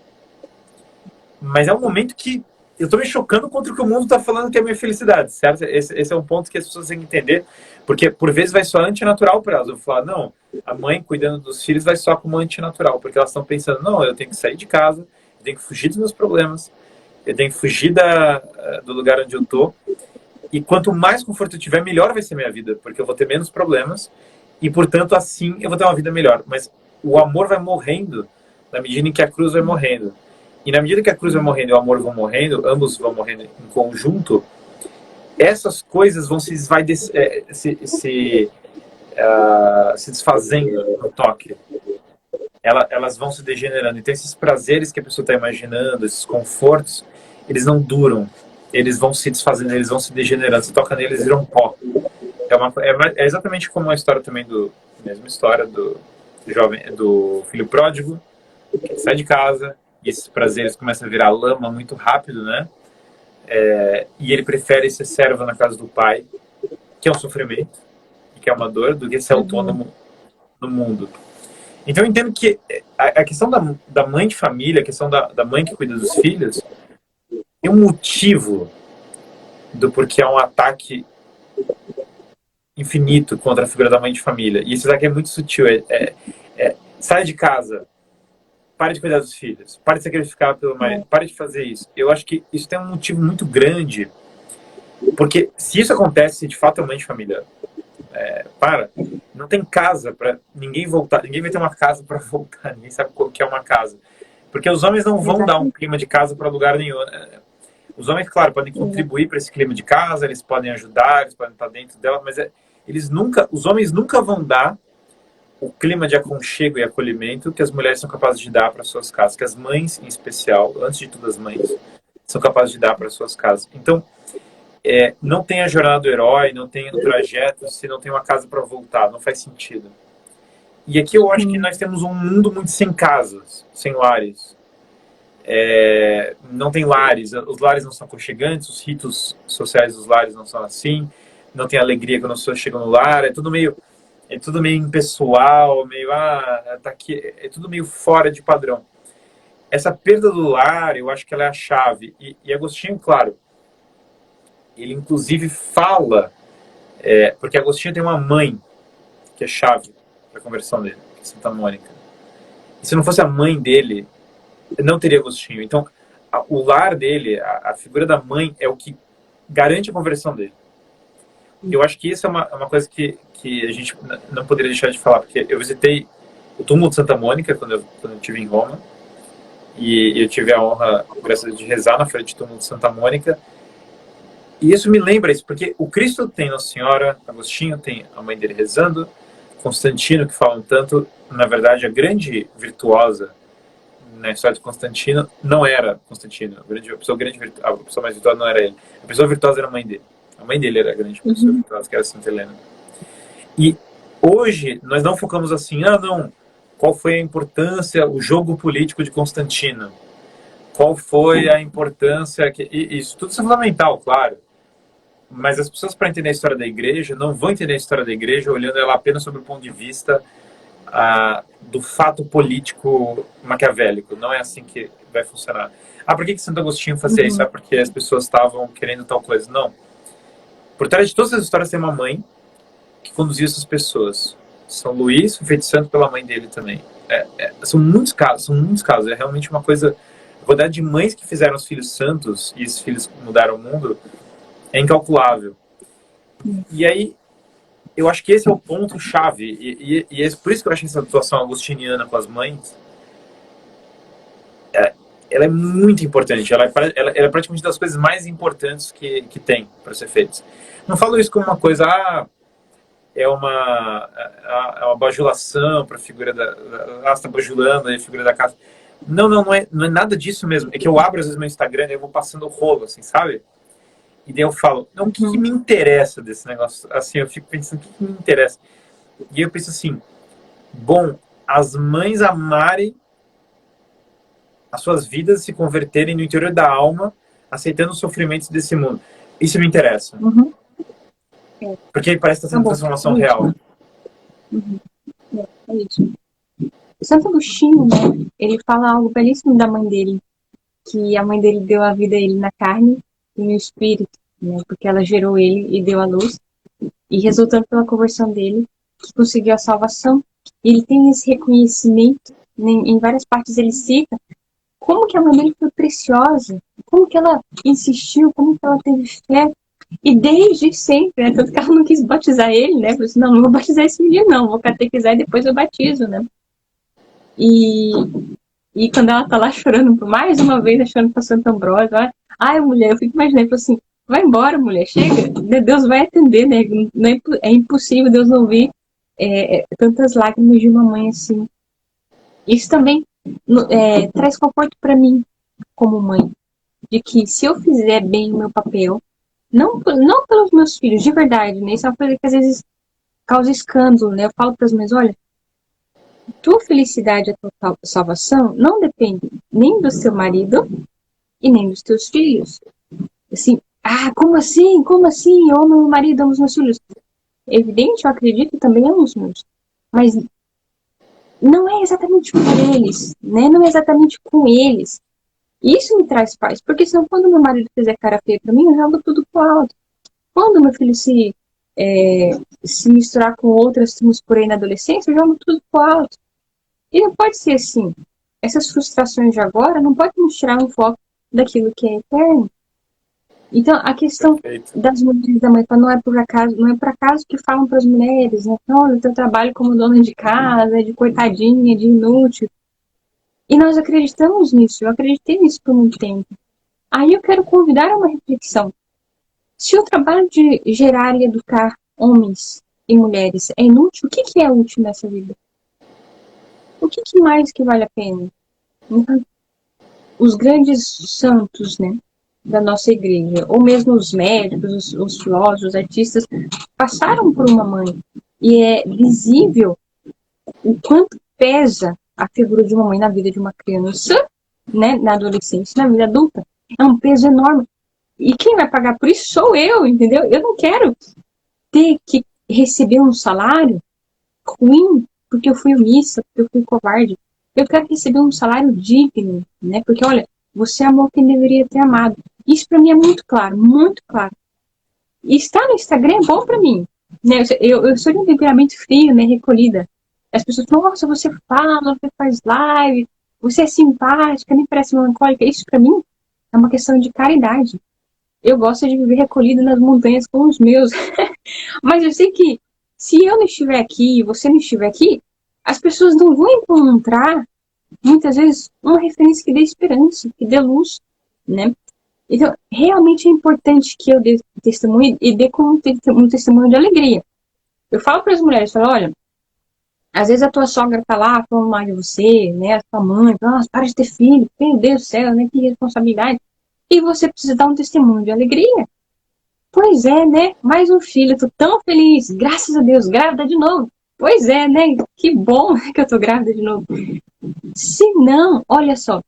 Mas é um momento que eu estou me chocando contra o que o mundo está falando que é a minha felicidade, certo? Esse é um ponto que as pessoas têm que entender, porque por vezes vai soar antinatural para elas. Eu vou falar, não, a mãe cuidando dos filhos vai soar como antinatural, porque elas estão pensando, não, eu tenho que sair de casa, eu tenho que fugir dos meus problemas, eu tenho que fugir do lugar onde eu estou, e quanto mais conforto eu tiver, melhor vai ser minha vida, porque eu vou ter menos problemas, e portanto assim eu vou ter uma vida melhor. Mas o amor vai morrendo na medida em que a cruz vai morrendo. E na medida que a cruz vai morrendo e o amor vão morrendo, ambos vão morrendo em conjunto, essas coisas vão se desfazendo no toque. Elas vão se degenerando. Então esses prazeres que a pessoa está imaginando, esses confortos, eles não duram. Eles vão se desfazendo, eles vão se degenerando. Você toca neles, eles viram pó. É exatamente como a história também mesma história do filho pródigo, que sai de casa, e esses prazeres começam a virar lama muito rápido, né? E ele prefere ser servo na casa do pai, que é um sofrimento, que é uma dor, do que ser autônomo no mundo. Então eu entendo que a questão da mãe de família, a questão da mãe que cuida dos filhos, tem um motivo do porquê há um ataque infinito contra a figura da mãe de família. E esse ataque é muito sutil. Sai de casa, pare de cuidar dos filhos, pare de sacrificar pelo marido, pare de fazer isso. Eu acho que isso tem um motivo muito grande, porque se isso acontece, de fato, a mãe de família não tem casa para ninguém voltar, ninguém vai ter uma casa para voltar, ninguém sabe o que é uma casa. Porque os homens não vão dar um clima de casa para lugar nenhum. Os homens, claro, podem contribuir para esse clima de casa, eles podem ajudar, eles podem estar dentro dela, mas os homens nunca vão dar o clima de aconchego e acolhimento que as mulheres são capazes de dar para suas casas, que as mães, em especial, antes de tudo as mães, são capazes de dar para suas casas. Então, não tem a jornada do herói, não tem o trajeto, se não tem uma casa para voltar, não faz sentido. E aqui eu acho que nós temos um mundo muito sem casas, sem lares. Não tem lares, os lares não são aconchegantes, os ritos sociais dos lares não são assim, não tem alegria quando as pessoas chegam no lar, é tudo meio... é tudo meio impessoal, meio, tá aqui, é tudo meio fora de padrão. Essa perda do lar, eu acho que ela é a chave. E Agostinho, claro, ele inclusive fala, porque Agostinho tem uma mãe que é chave para a conversão dele, que é Santa Mônica. E se não fosse a mãe dele, não teria Agostinho. Então, o lar dele, a figura da mãe, é o que garante a conversão dele. Eu acho que isso é uma coisa que a gente não poderia deixar de falar, porque eu visitei o túmulo de Santa Mônica quando eu estive em Roma, e eu tive a honra, graças a Deus, de rezar na frente do túmulo de Santa Mônica, e isso me lembra isso, porque o Cristo tem Nossa Senhora, Agostinho tem a mãe dele rezando, Constantino, que falam tanto, na verdade, a grande virtuosa na história de Constantino não era Constantino, a pessoa mais virtuosa não era ele, a pessoa virtuosa era a mãe dele. A mãe dele era a grande pessoa virtuosa, que era Santa Helena. E hoje nós não focamos assim, não, qual foi a importância, o jogo político de Constantino? Qual foi a importância? Isso tudo é fundamental, claro. Mas as pessoas, para entender a história da igreja, não vão entender a história da igreja olhando ela apenas sob o ponto de vista do fato político maquiavélico. Não é assim que vai funcionar. Por que Santo Agostinho fazia isso? Porque as pessoas estavam querendo tal coisa? Não. Por trás de todas as histórias tem uma mãe que conduziu essas pessoas. São Luís foi feito santo pela mãe dele também. São muitos casos. É realmente uma coisa... A quantidade de mães que fizeram os filhos santos e esses filhos mudaram o mundo é incalculável. E aí, eu acho que esse é o ponto-chave. E é por isso que eu acho que essa atuação agostiniana com as mães ela é muito importante. Ela é praticamente das coisas mais importantes que tem para ser feitas. Não falo isso como uma coisa, é uma bajulação para a figura da... está bajulando a figura da casa. Não é nada disso mesmo. É que eu abro às vezes meu Instagram e eu vou passando o rolo, assim, sabe? E daí eu falo, não, o que me interessa desse negócio? Assim, eu fico pensando, o que me interessa? E eu penso assim, bom, as mães amarem as suas vidas, se converterem no interior da alma, aceitando os sofrimentos desse mundo. Isso me interessa. Porque aí parece que está sendo transformação real. É isso. Santo Agostinho, né, ele fala algo belíssimo da mãe dele, que a mãe dele deu a vida a ele na carne e no espírito, né, porque ela gerou ele e deu a luz, e resultando pela conversão dele, que conseguiu a salvação. E ele tem esse reconhecimento, né, em várias partes ele cita como que a mãe dele foi preciosa, como que ela insistiu, como que ela teve fé, e desde sempre, né, tanto que ela não quis batizar ele, né, falou assim, não vou batizar esse menino não, vou catequizar e depois eu batizo, né. E quando ela tá lá chorando por mais uma vez, achando pra Santo Ambrósio, mulher, eu fico imaginando, assim, vai embora, mulher, chega, Deus vai atender, né? É impossível Deus não ouvir tantas lágrimas de uma mãe assim. Isso também traz conforto para mim, como mãe, de que se eu fizer bem o meu papel, não pelos meus filhos, de verdade, né? Isso é uma coisa que às vezes causa escândalo, né? Eu falo para as mães, olha, tua felicidade e a tua salvação não depende nem do seu marido e nem dos teus filhos. Assim, como assim? Como assim? Eu amo meu marido, amo os meus filhos. Evidente, eu acredito, também amo os meus. Mas não é exatamente por eles, né? Não é exatamente com eles. Isso me traz paz, porque senão quando meu marido fizer cara feia pra mim, eu jogo tudo pro alto. Quando meu filho se misturar com outras tribos por aí na adolescência, eu jogo tudo pro alto. E não pode ser assim. Essas frustrações de agora não podem nos tirar um foco daquilo que é eterno. Então, a questão das mulheres da mãe não é por acaso que falam para as mulheres, né? Olha, o teu trabalho como dona de casa, de coitadinha, de inútil. E nós acreditamos nisso, eu acreditei nisso por muito tempo. Aí eu quero convidar a uma reflexão. Se o trabalho de gerar e educar homens e mulheres é inútil, o que é útil nessa vida? O que mais que vale a pena? Então, os grandes santos, né, da nossa igreja, ou mesmo os médicos, os filósofos, os artistas, passaram por uma mãe. E é visível o quanto pesa a figura de uma mãe na vida de uma criança, né, na adolescência, na vida adulta. É um peso enorme. E quem vai pagar por isso sou eu, entendeu? Eu não quero ter que receber um salário ruim porque eu fui omissa, porque eu fui covarde. Eu quero receber um salário digno, né? Porque, olha, você amou quem deveria ter amado. Isso para mim é muito claro, muito claro. E estar no Instagram é bom para mim, né? Eu sou de um temperamento frio, né? Recolhida. As pessoas falam, nossa, você fala, você faz live, você é simpática, nem parece melancólica. Isso para mim é uma questão de caridade. Eu gosto de viver recolhida nas montanhas com os meus. Mas eu sei que se eu não estiver aqui e você não estiver aqui, as pessoas não vão encontrar, muitas vezes, uma referência que dê esperança, que dê luz, né? Então, realmente é importante que eu dê testemunho e dê como um testemunho de alegria. Eu falo para as mulheres, falo, olha, às vezes a tua sogra tá lá falando mal de você, né? A tua mãe, nossa, para de ter filho, meu Deus do céu, né? Que responsabilidade. E você precisa dar um testemunho de alegria. Pois é, né? Mais um filho, tô tão feliz, graças a Deus, grávida de novo. Pois é, né? Que bom que eu tô grávida de novo. Se não, olha só,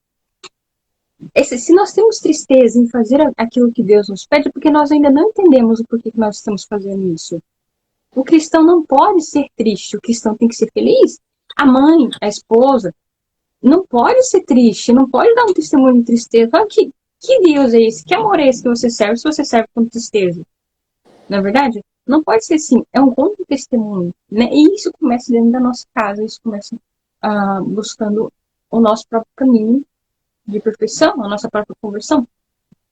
se nós temos tristeza em fazer aquilo que Deus nos pede, é porque nós ainda não entendemos o porquê que nós estamos fazendo isso. O cristão não pode ser triste, o cristão tem que ser feliz. A mãe, a esposa, não pode ser triste, não pode dar um testemunho de tristeza. Fala, que Deus é esse? Que amor é esse que você serve se você serve com tristeza? Na verdade, não pode ser assim. É um contra-testemunho, né? E isso começa dentro da nossa casa, isso começa buscando o nosso próprio caminho de perfeição, a nossa própria conversão.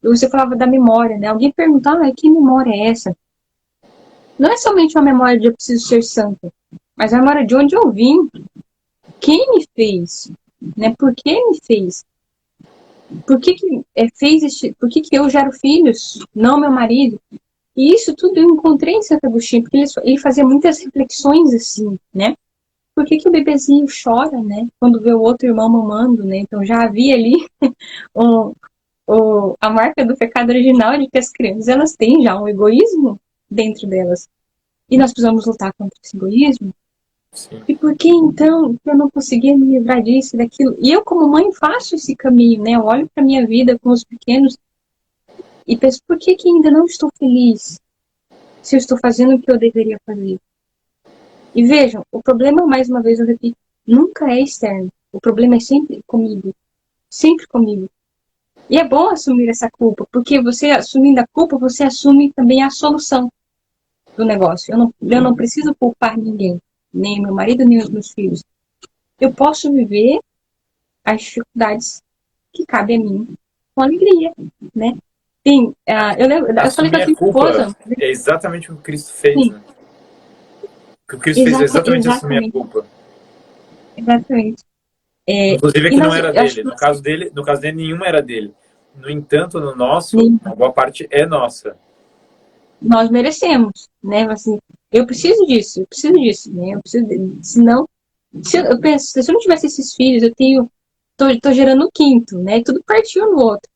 E você falava da memória, né? Alguém perguntava, que memória é essa? Não é somente uma memória de eu preciso ser santa, mas a memória de onde eu vim, quem me fez, né? Por que me fez? Por que por que eu gero filhos, não meu marido? E isso tudo eu encontrei em Santo Agostinho, porque ele fazia muitas reflexões assim, né? Por que o bebezinho chora, né? Quando vê o outro irmão mamando, né? Então já havia ali a marca do pecado original de que as crianças elas têm já um egoísmo dentro delas. E nós precisamos lutar contra esse egoísmo. Sim. E por que então eu não conseguia me livrar disso e daquilo? E eu, como mãe, faço esse caminho, né? Eu olho para minha vida com os pequenos e penso, por que ainda não estou feliz se eu estou fazendo o que eu deveria fazer? E vejam, o problema, mais uma vez eu repito, nunca é externo. O problema é sempre comigo. Sempre comigo. E é bom assumir essa culpa, porque você assumindo a culpa, você assume também a solução do negócio. Eu não preciso culpar ninguém, nem meu marido, nem os meus filhos. Eu posso viver as dificuldades que cabem a mim com alegria, né? Sim, eu falei com a sua esposa. É exatamente o que Cristo fez, Sim. né? O que o Cristo fez é exatamente assumir a culpa. Exatamente. Inclusive que não era dele. No caso dele, nenhuma era dele. No entanto, no nosso, uma boa parte é nossa. Nós merecemos, né? Assim, eu preciso disso, né? Eu preciso, senão, eu penso, se eu não tivesse esses filhos, tô gerando o quinto, né? E tudo partiu no outro.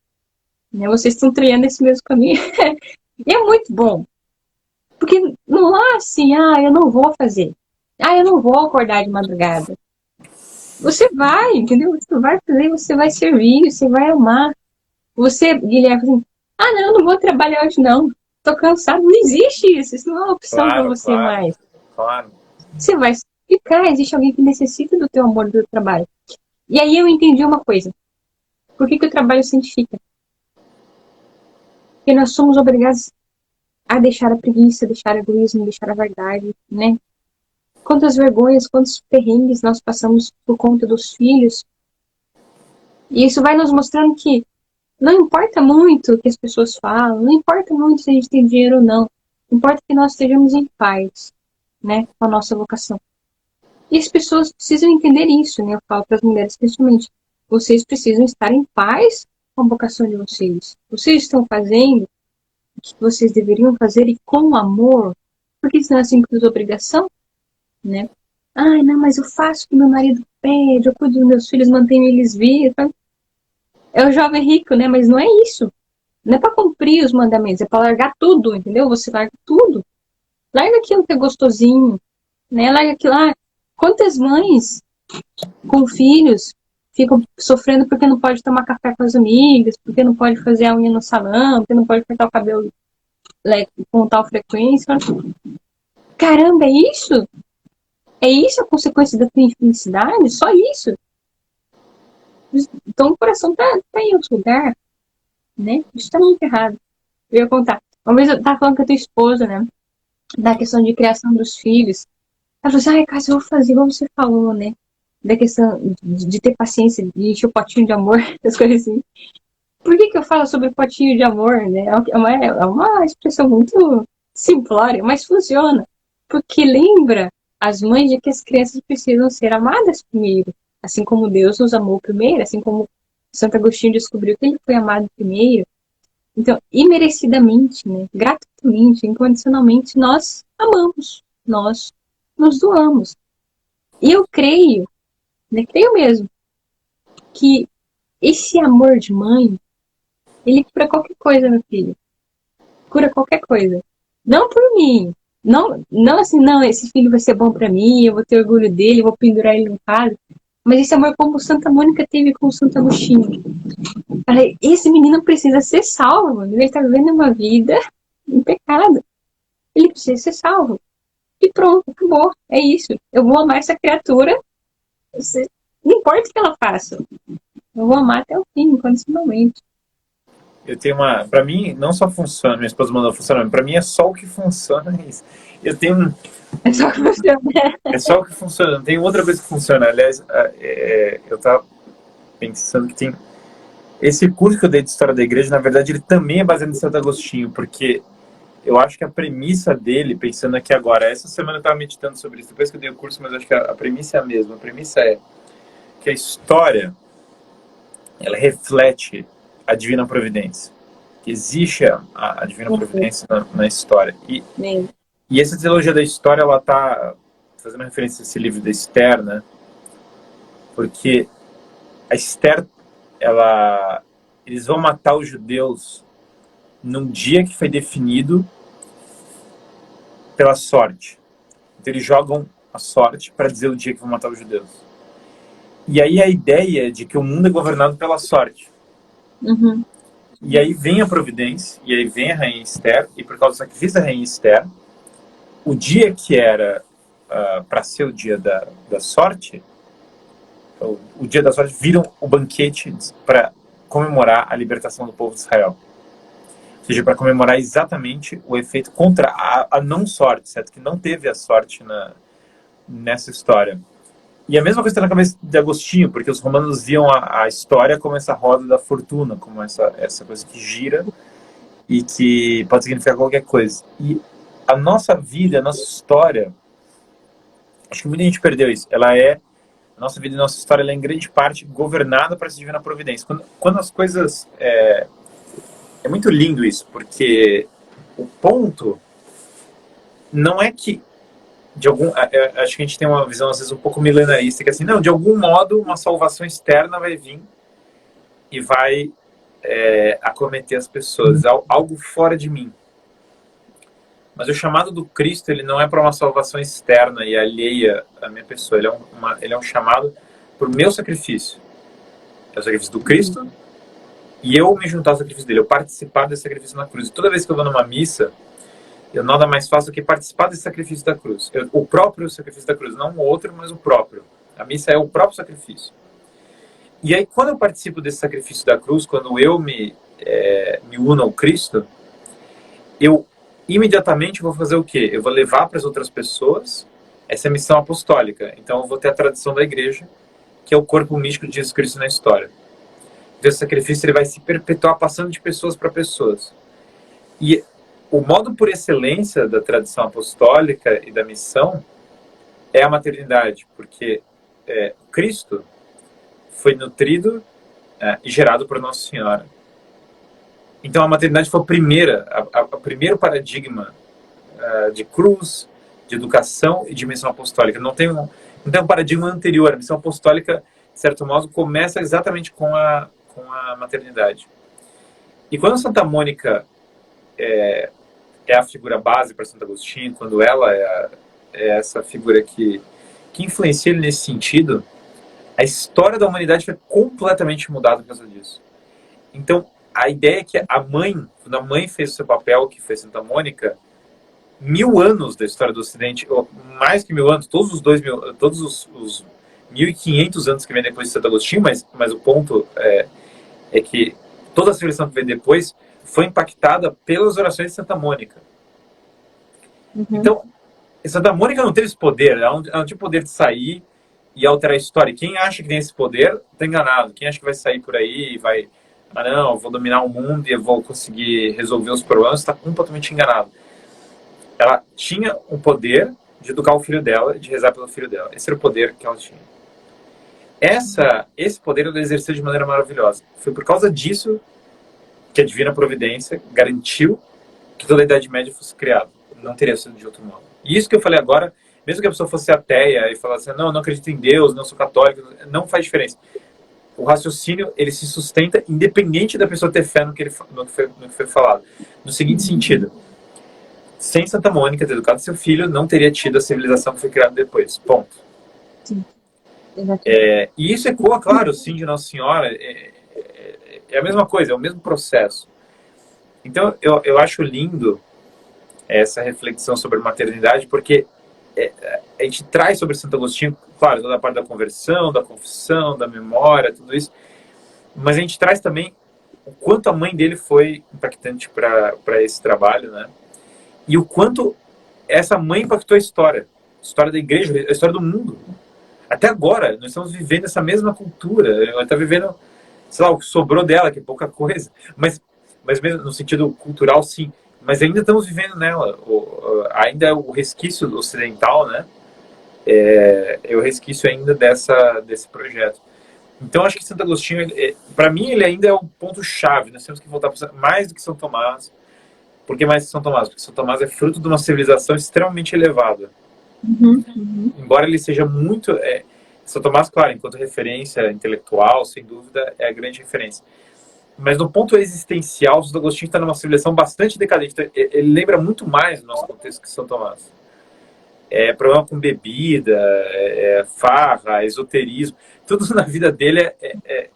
Né? Vocês estão trilhando esse mesmo caminho. E é muito bom. Porque não há assim, eu não vou fazer. Eu não vou acordar de madrugada. Você vai, entendeu? Você vai fazer, você vai servir, você vai amar. Você, Guilherme, assim, não, eu não vou trabalhar hoje não. Tô cansado. Não existe isso. Isso não é uma opção para você mais. Claro. Você vai ficar, existe alguém que necessita do teu amor, do teu trabalho. E aí eu entendi uma coisa. Por que o trabalho santifica? Porque nós somos obrigados a deixar a preguiça, deixar o egoísmo, deixar a verdade, né? Quantas vergonhas, quantos perrengues nós passamos por conta dos filhos. E isso vai nos mostrando que não importa muito o que as pessoas falam, não importa muito se a gente tem dinheiro ou não. Importa que nós estejamos em paz, né, com a nossa vocação. E as pessoas precisam entender isso, né? Eu falo para as mulheres, principalmente, vocês precisam estar em paz com a vocação de vocês. Vocês estão fazendo o que vocês deveriam fazer e com amor, porque senão é simples obrigação, né? Não, mas eu faço o que meu marido pede, eu cuido dos meus filhos, mantenho eles vivos. É o jovem rico, né? Mas não é isso. Não é para cumprir os mandamentos, é para largar tudo, entendeu? Você larga tudo. Larga aquilo que é gostosinho, né? Larga aquilo lá. Quantas mães com filhos ficam sofrendo porque não pode tomar café com as amigas, porque não pode fazer a unha no salão, porque não pode cortar o cabelo com tal frequência. Caramba, é isso? É isso a consequência da tua infelicidade? Só isso? Então o coração tá em outro lugar, né? Isso tá muito errado. Eu ia contar. Uma vez eu tava falando com a tua esposa, né? Da questão de criação dos filhos. Ela falou assim, ai, Cássio, eu vou fazer igual você falou, né? Da questão de ter paciência, de encher o potinho de amor, essas coisas assim. Por que eu falo sobre potinho de amor, né? É uma expressão muito simplória, mas funciona. Porque lembra as mães de que as crianças precisam ser amadas primeiro. Assim como Deus nos amou primeiro, assim como Santo Agostinho descobriu que ele foi amado primeiro. Então, imerecidamente, né? Gratuitamente, incondicionalmente, nós amamos. Nós nos doamos. E eu creio, né? Creio mesmo, que esse amor de mãe, ele cura qualquer coisa, meu filho. Cura qualquer coisa. Não por mim. Não assim, não, esse filho vai ser bom pra mim, eu vou ter orgulho dele, eu vou pendurar ele no quadro. Mas esse amor como Santa Mônica teve com Santo Agostinho. Falei, esse menino precisa ser salvo. Ele tá vivendo uma vida em pecado. Ele precisa ser salvo. E pronto, acabou. É isso. Eu vou amar essa criatura. Não importa o que ela faça. Eu vou amar até o fim, incondicionalmente. Eu tenho uma. Pra mim, não só funciona, minha esposa mandou funcionar, pra mim é só o que funciona é isso. Eu tenho um. É só que você... É só o que funciona, não tem outra coisa que funciona. Aliás, eu tava pensando que tem. Esse curso que eu dei de História da Igreja, na verdade, ele também é baseado em Santo Agostinho, porque eu acho que a premissa dele, pensando aqui agora, essa semana eu estava meditando sobre isso, depois que eu dei o curso, mas acho que a premissa é a mesma. A premissa é que a história, ela reflete a divina providência. Que existe a divina providência na história. E essa teologia da história, ela está fazendo referência a esse livro da Esther, né? Porque a Esther, eles vão matar os judeus num dia que foi definido pela sorte. Então eles jogam a sorte para dizer o dia que vão matar os judeus. E aí a ideia de que o mundo é governado pela sorte. Uhum. E aí vem a providência, e aí vem a rainha Esther, e por causa do sacrifício da rainha Esther, o dia que era para ser o dia da sorte, o dia da sorte viram o banquete para comemorar a libertação do povo de Israel. Ou seja, para comemorar exatamente o efeito contra a não sorte, certo? Que não teve a sorte nessa história. E a mesma coisa está na cabeça de Agostinho, porque os romanos viam a história como essa roda da fortuna, como essa coisa que gira e que pode significar qualquer coisa. E a nossa vida, a nossa história, acho que muita gente perdeu isso. A nossa vida e a nossa história, ela é em grande parte governada por essa divina providência. Quando as coisas... É muito lindo isso, porque o ponto não é que acho que a gente tem uma visão às vezes um pouco milenarista, que assim, não, de algum modo uma salvação externa vai vir e vai acometer as pessoas, algo fora de mim. Mas o chamado do Cristo, ele não é para uma salvação externa e alheia à minha pessoa, ele é um chamado para o meu sacrifício. É o sacrifício do Cristo e eu me juntar ao sacrifício dele, eu participar desse sacrifício na cruz. E toda vez que eu vou numa missa, eu nada mais faço do que participar desse sacrifício da cruz. O próprio sacrifício da cruz, não o outro, mas o próprio. A missa é o próprio sacrifício. E aí, quando eu participo desse sacrifício da cruz, quando eu me uno ao Cristo, eu imediatamente vou fazer o quê? Eu vou levar para as outras pessoas essa missão apostólica. Então, eu vou ter a tradição da igreja, que é o corpo místico de Jesus Cristo na história. Então, esse sacrifício ele vai se perpetuar passando de pessoas para pessoas. E o modo por excelência da tradição apostólica e da missão é a maternidade, porque Cristo foi nutrido e gerado por Nossa Senhora. Então a maternidade foi o primeiro paradigma de cruz, de educação e de missão apostólica. Não tem um paradigma anterior. A missão apostólica, de certo modo, começa exatamente com a maternidade. E quando Santa Mônica é a figura base para Santo Agostinho, quando ela é essa figura que influencia ele nesse sentido, a história da humanidade foi completamente mudada por causa disso. Então, a ideia é que quando a mãe fez o seu papel, que foi Santa Mônica, 1000 anos da história do Ocidente, ou mais que 1000 anos, todos os 2000, todos os 1500 anos que vem depois de Santo Agostinho, mas o ponto é que toda a civilização que vem depois foi impactada pelas orações de Santa Mônica. Então, Santa Mônica não teve esse poder, ela não tinha o poder de sair e alterar a história. Quem acha que tem esse poder, está enganado. Quem acha que vai sair por aí e vai, não, eu vou dominar o mundo e eu vou conseguir resolver os problemas, está completamente enganado. Ela tinha o poder de educar o filho dela, de rezar pelo filho dela. Esse era o poder que ela tinha. Esse poder ela exerceu de maneira maravilhosa. Foi por causa disso que a Divina Providência garantiu que toda a Idade Média fosse criada. Não teria sido de outro modo. E isso que eu falei agora, mesmo que a pessoa fosse ateia e falasse, não acredito em Deus, não sou católico, não faz diferença. O raciocínio, ele se sustenta independente da pessoa ter fé no que foi falado. No seguinte sentido, sem Santa Mônica ter educado seu filho, não teria tido a civilização que foi criada depois. Ponto. Sim. E isso ecoa, claro, sim, de Nossa Senhora. É a mesma coisa, é o mesmo processo. Então, eu acho lindo essa reflexão sobre maternidade, porque a gente traz sobre Santo Agostinho, claro, toda a parte da conversão, da confissão, da memória, tudo isso, mas a gente traz também o quanto a mãe dele foi impactante para esse trabalho, né? E o quanto essa mãe impactou a história da igreja, a história do mundo. Até agora, nós estamos vivendo essa mesma cultura, ela está vivendo, sei lá, o que sobrou dela, que é pouca coisa, mas mesmo no sentido cultural, sim, mas ainda estamos vivendo nela, ainda é o resquício ocidental, né? É o resquício ainda desse projeto. Então, acho que Santo Agostinho, para mim, ele ainda é o ponto-chave. Nós temos que voltar para mais do que São Tomás. Por que mais que São Tomás? Porque São Tomás é fruto de uma civilização extremamente elevada. Embora ele seja muito... São Tomás, claro, enquanto referência intelectual, sem dúvida, é a grande referência. Mas no ponto existencial, Santo Agostinho está numa civilização bastante decadente. Então, ele lembra muito mais do nosso contexto que São Tomás. Problema com bebida, farra, esoterismo, tudo na vida dele é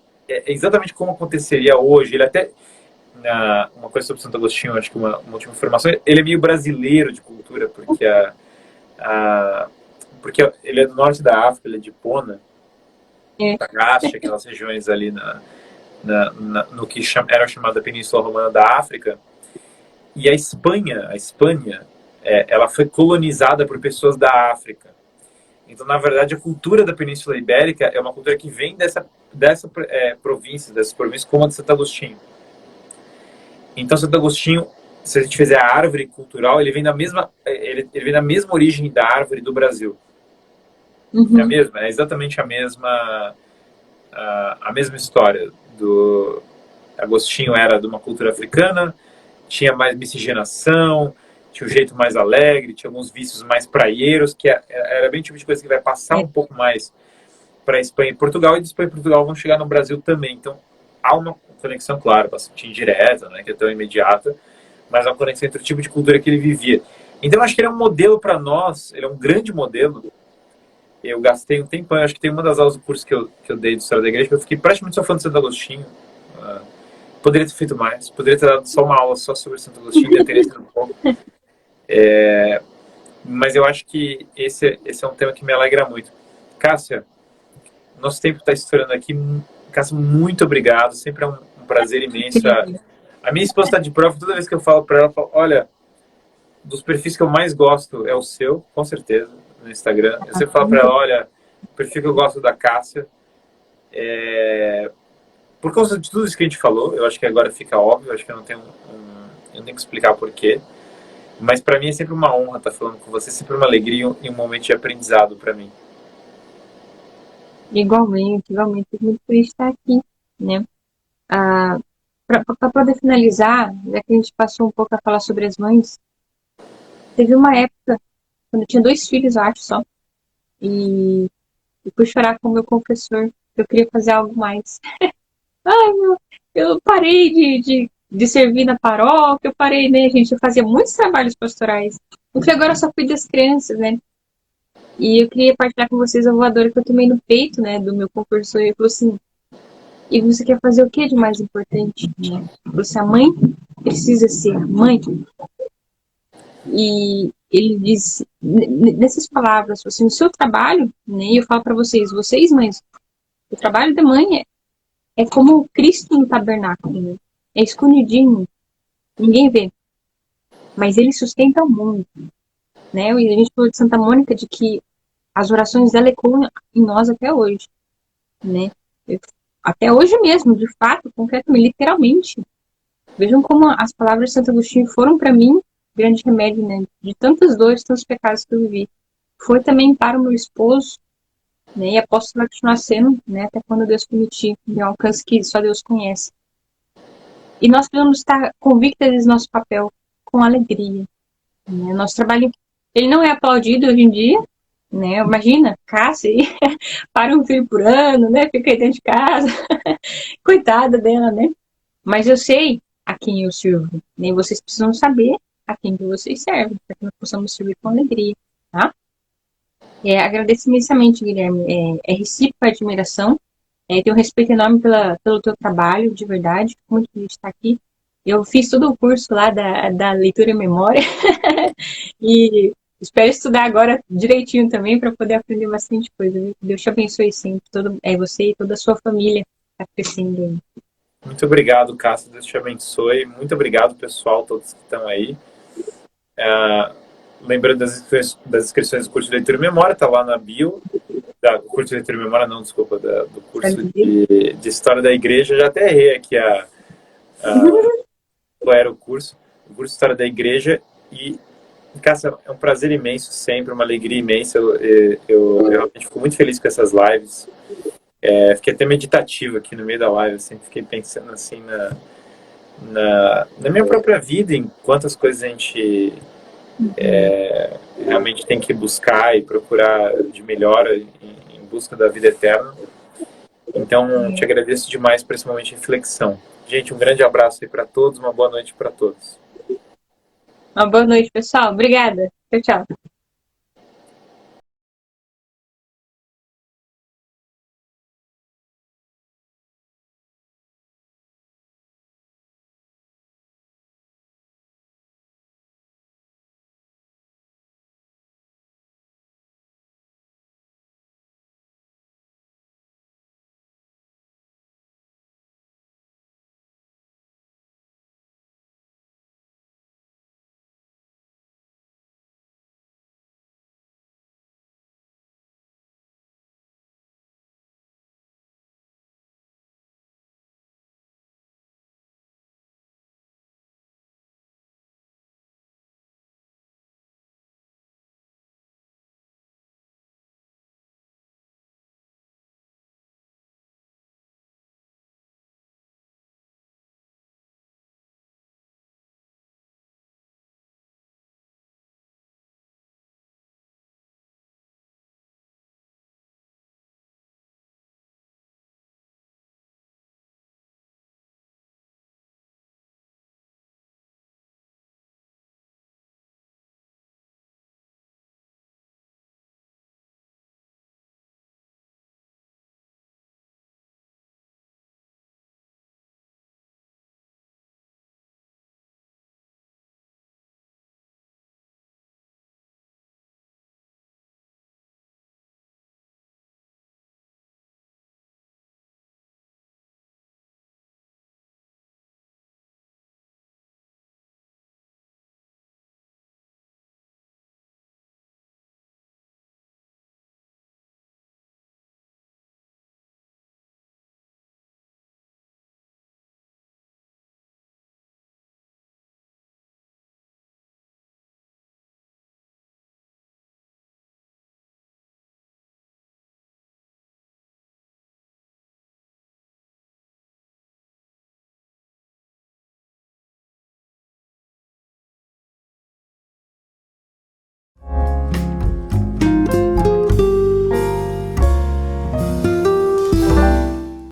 exatamente como aconteceria hoje. Ele até, uma coisa sobre Santo Agostinho, acho que uma última informação, ele é meio brasileiro de cultura, porque ele é do norte da África, ele é de Pona, Tagaste, aquelas regiões ali no que era chamada Península Romana da África. E a Espanha, ela foi colonizada por pessoas da África. Então, na verdade, a cultura da Península Ibérica é uma cultura que vem dessas províncias como a de Santo Agostinho. Então, Santo Agostinho, se a gente fizer a árvore cultural, ele vem da mesma origem da árvore do Brasil. É exatamente a mesma história. Do Agostinho era de uma cultura africana, tinha mais miscigenação, tinha um jeito mais alegre, tinha alguns vícios mais praieiros, que era bem o tipo de coisa que vai passar um pouco mais para Espanha e Portugal, e de Espanha e Portugal vão chegar no Brasil também. Então, há uma conexão, claro, bastante indireta, né, que é tão imediata, mas uma conexão entre o tipo de cultura que ele vivia. Então, eu acho que ele é um modelo para nós, ele é um grande modelo. Eu gastei um tempão, acho que tem uma das aulas do curso que eu dei de História da Igreja, que eu fiquei praticamente só falando de Santo Agostinho. Poderia ter feito mais, poderia ter dado só uma aula só sobre Santo Agostinho, ia ter ido um pouco. Mas eu acho que esse é um tema que me alegra muito. Cássia, nosso tempo está estourando aqui. Cássia, muito obrigado, sempre é um prazer imenso. A minha esposa está de prova, toda vez que eu falo para ela, eu falo, olha, dos perfis que eu mais gosto é o seu, com certeza, no Instagram. Eu sempre falo para ela, olha, o perfil que eu gosto da Cássia. Por causa de tudo isso que a gente falou, eu acho que agora fica óbvio, eu acho que eu não tenho que explicar porquê. Mas para mim é sempre uma honra estar falando com você, sempre uma alegria e um momento de aprendizado para mim. Igualmente, muito feliz de estar aqui, né? Para poder finalizar, já que a gente passou um pouco a falar sobre as mães, teve uma época, quando eu tinha 2 filhos, eu acho só, e fui chorar com o meu confessor, eu queria fazer algo mais. Eu parei de servir na paróquia, eu parei, né, gente, eu fazia muitos trabalhos pastorais, porque agora eu só cuido das crianças, né? E eu queria partilhar com vocês a voadora que eu tomei no peito, né, do meu confessor, e ele falou assim, e você quer fazer o que de mais importante, né? Você, a mãe precisa ser mãe. E ele diz, nessas palavras, assim, o seu trabalho, né, e eu falo para vocês, mães, o trabalho da mãe é como Cristo no tabernáculo, né? É escondidinho, ninguém vê, mas ele sustenta o mundo, né? E a gente falou de Santa Mônica, de que as orações dela ecoam em nós até hoje, né? Até hoje mesmo, de fato, concretamente, literalmente. Vejam como as palavras de Santo Agostinho foram para mim grande remédio, né? De tantas dores, tantos pecados que eu vivi. Foi também para o meu esposo, né? E aposto que vai continuar sendo, né? Até quando Deus permitir, de um alcance que só Deus conhece. E nós precisamos estar convictas desse nosso papel com alegria. Né? Nosso trabalho, ele não é aplaudido hoje em dia, né? Imagina, Cássia aí, para um filho por ano, né? Fica aí dentro de casa. Coitada dela, né? Mas eu sei a quem eu sirvo. Nem vocês precisam saber a quem que vocês servem, para que nós possamos servir com alegria, tá? Agradeço imensamente, Guilherme. É recíproca a admiração. Tenho um respeito enorme pelo teu trabalho, de verdade. Fico muito feliz de estar aqui. Eu fiz todo o curso lá da leitura e memória. E espero estudar agora direitinho também para poder aprender bastante coisa. Viu? Deus te abençoe sempre. Você e toda a sua família está crescendo aí. Muito obrigado, Cássio. Deus te abençoe. Muito obrigado, pessoal, todos que estão aí. Lembrando das inscrições do curso de leitura e memória, está lá na bio. Do curso de leitura e memória, não, desculpa, do curso de História da Igreja. Já até errei aqui qual era o curso. O curso de História da Igreja. E, Cássio, é um prazer imenso sempre, uma alegria imensa. Eu realmente fico muito feliz com essas lives. Fiquei até meditativo aqui no meio da live, assim, fiquei pensando assim na minha própria vida, em quantas coisas a gente realmente tem que buscar e procurar de melhora em busca da vida eterna. Então, te agradeço demais por esse momento de reflexão. Gente, um grande abraço aí para todos, uma boa noite para todos. Uma boa noite, pessoal. Obrigada. Tchau, tchau.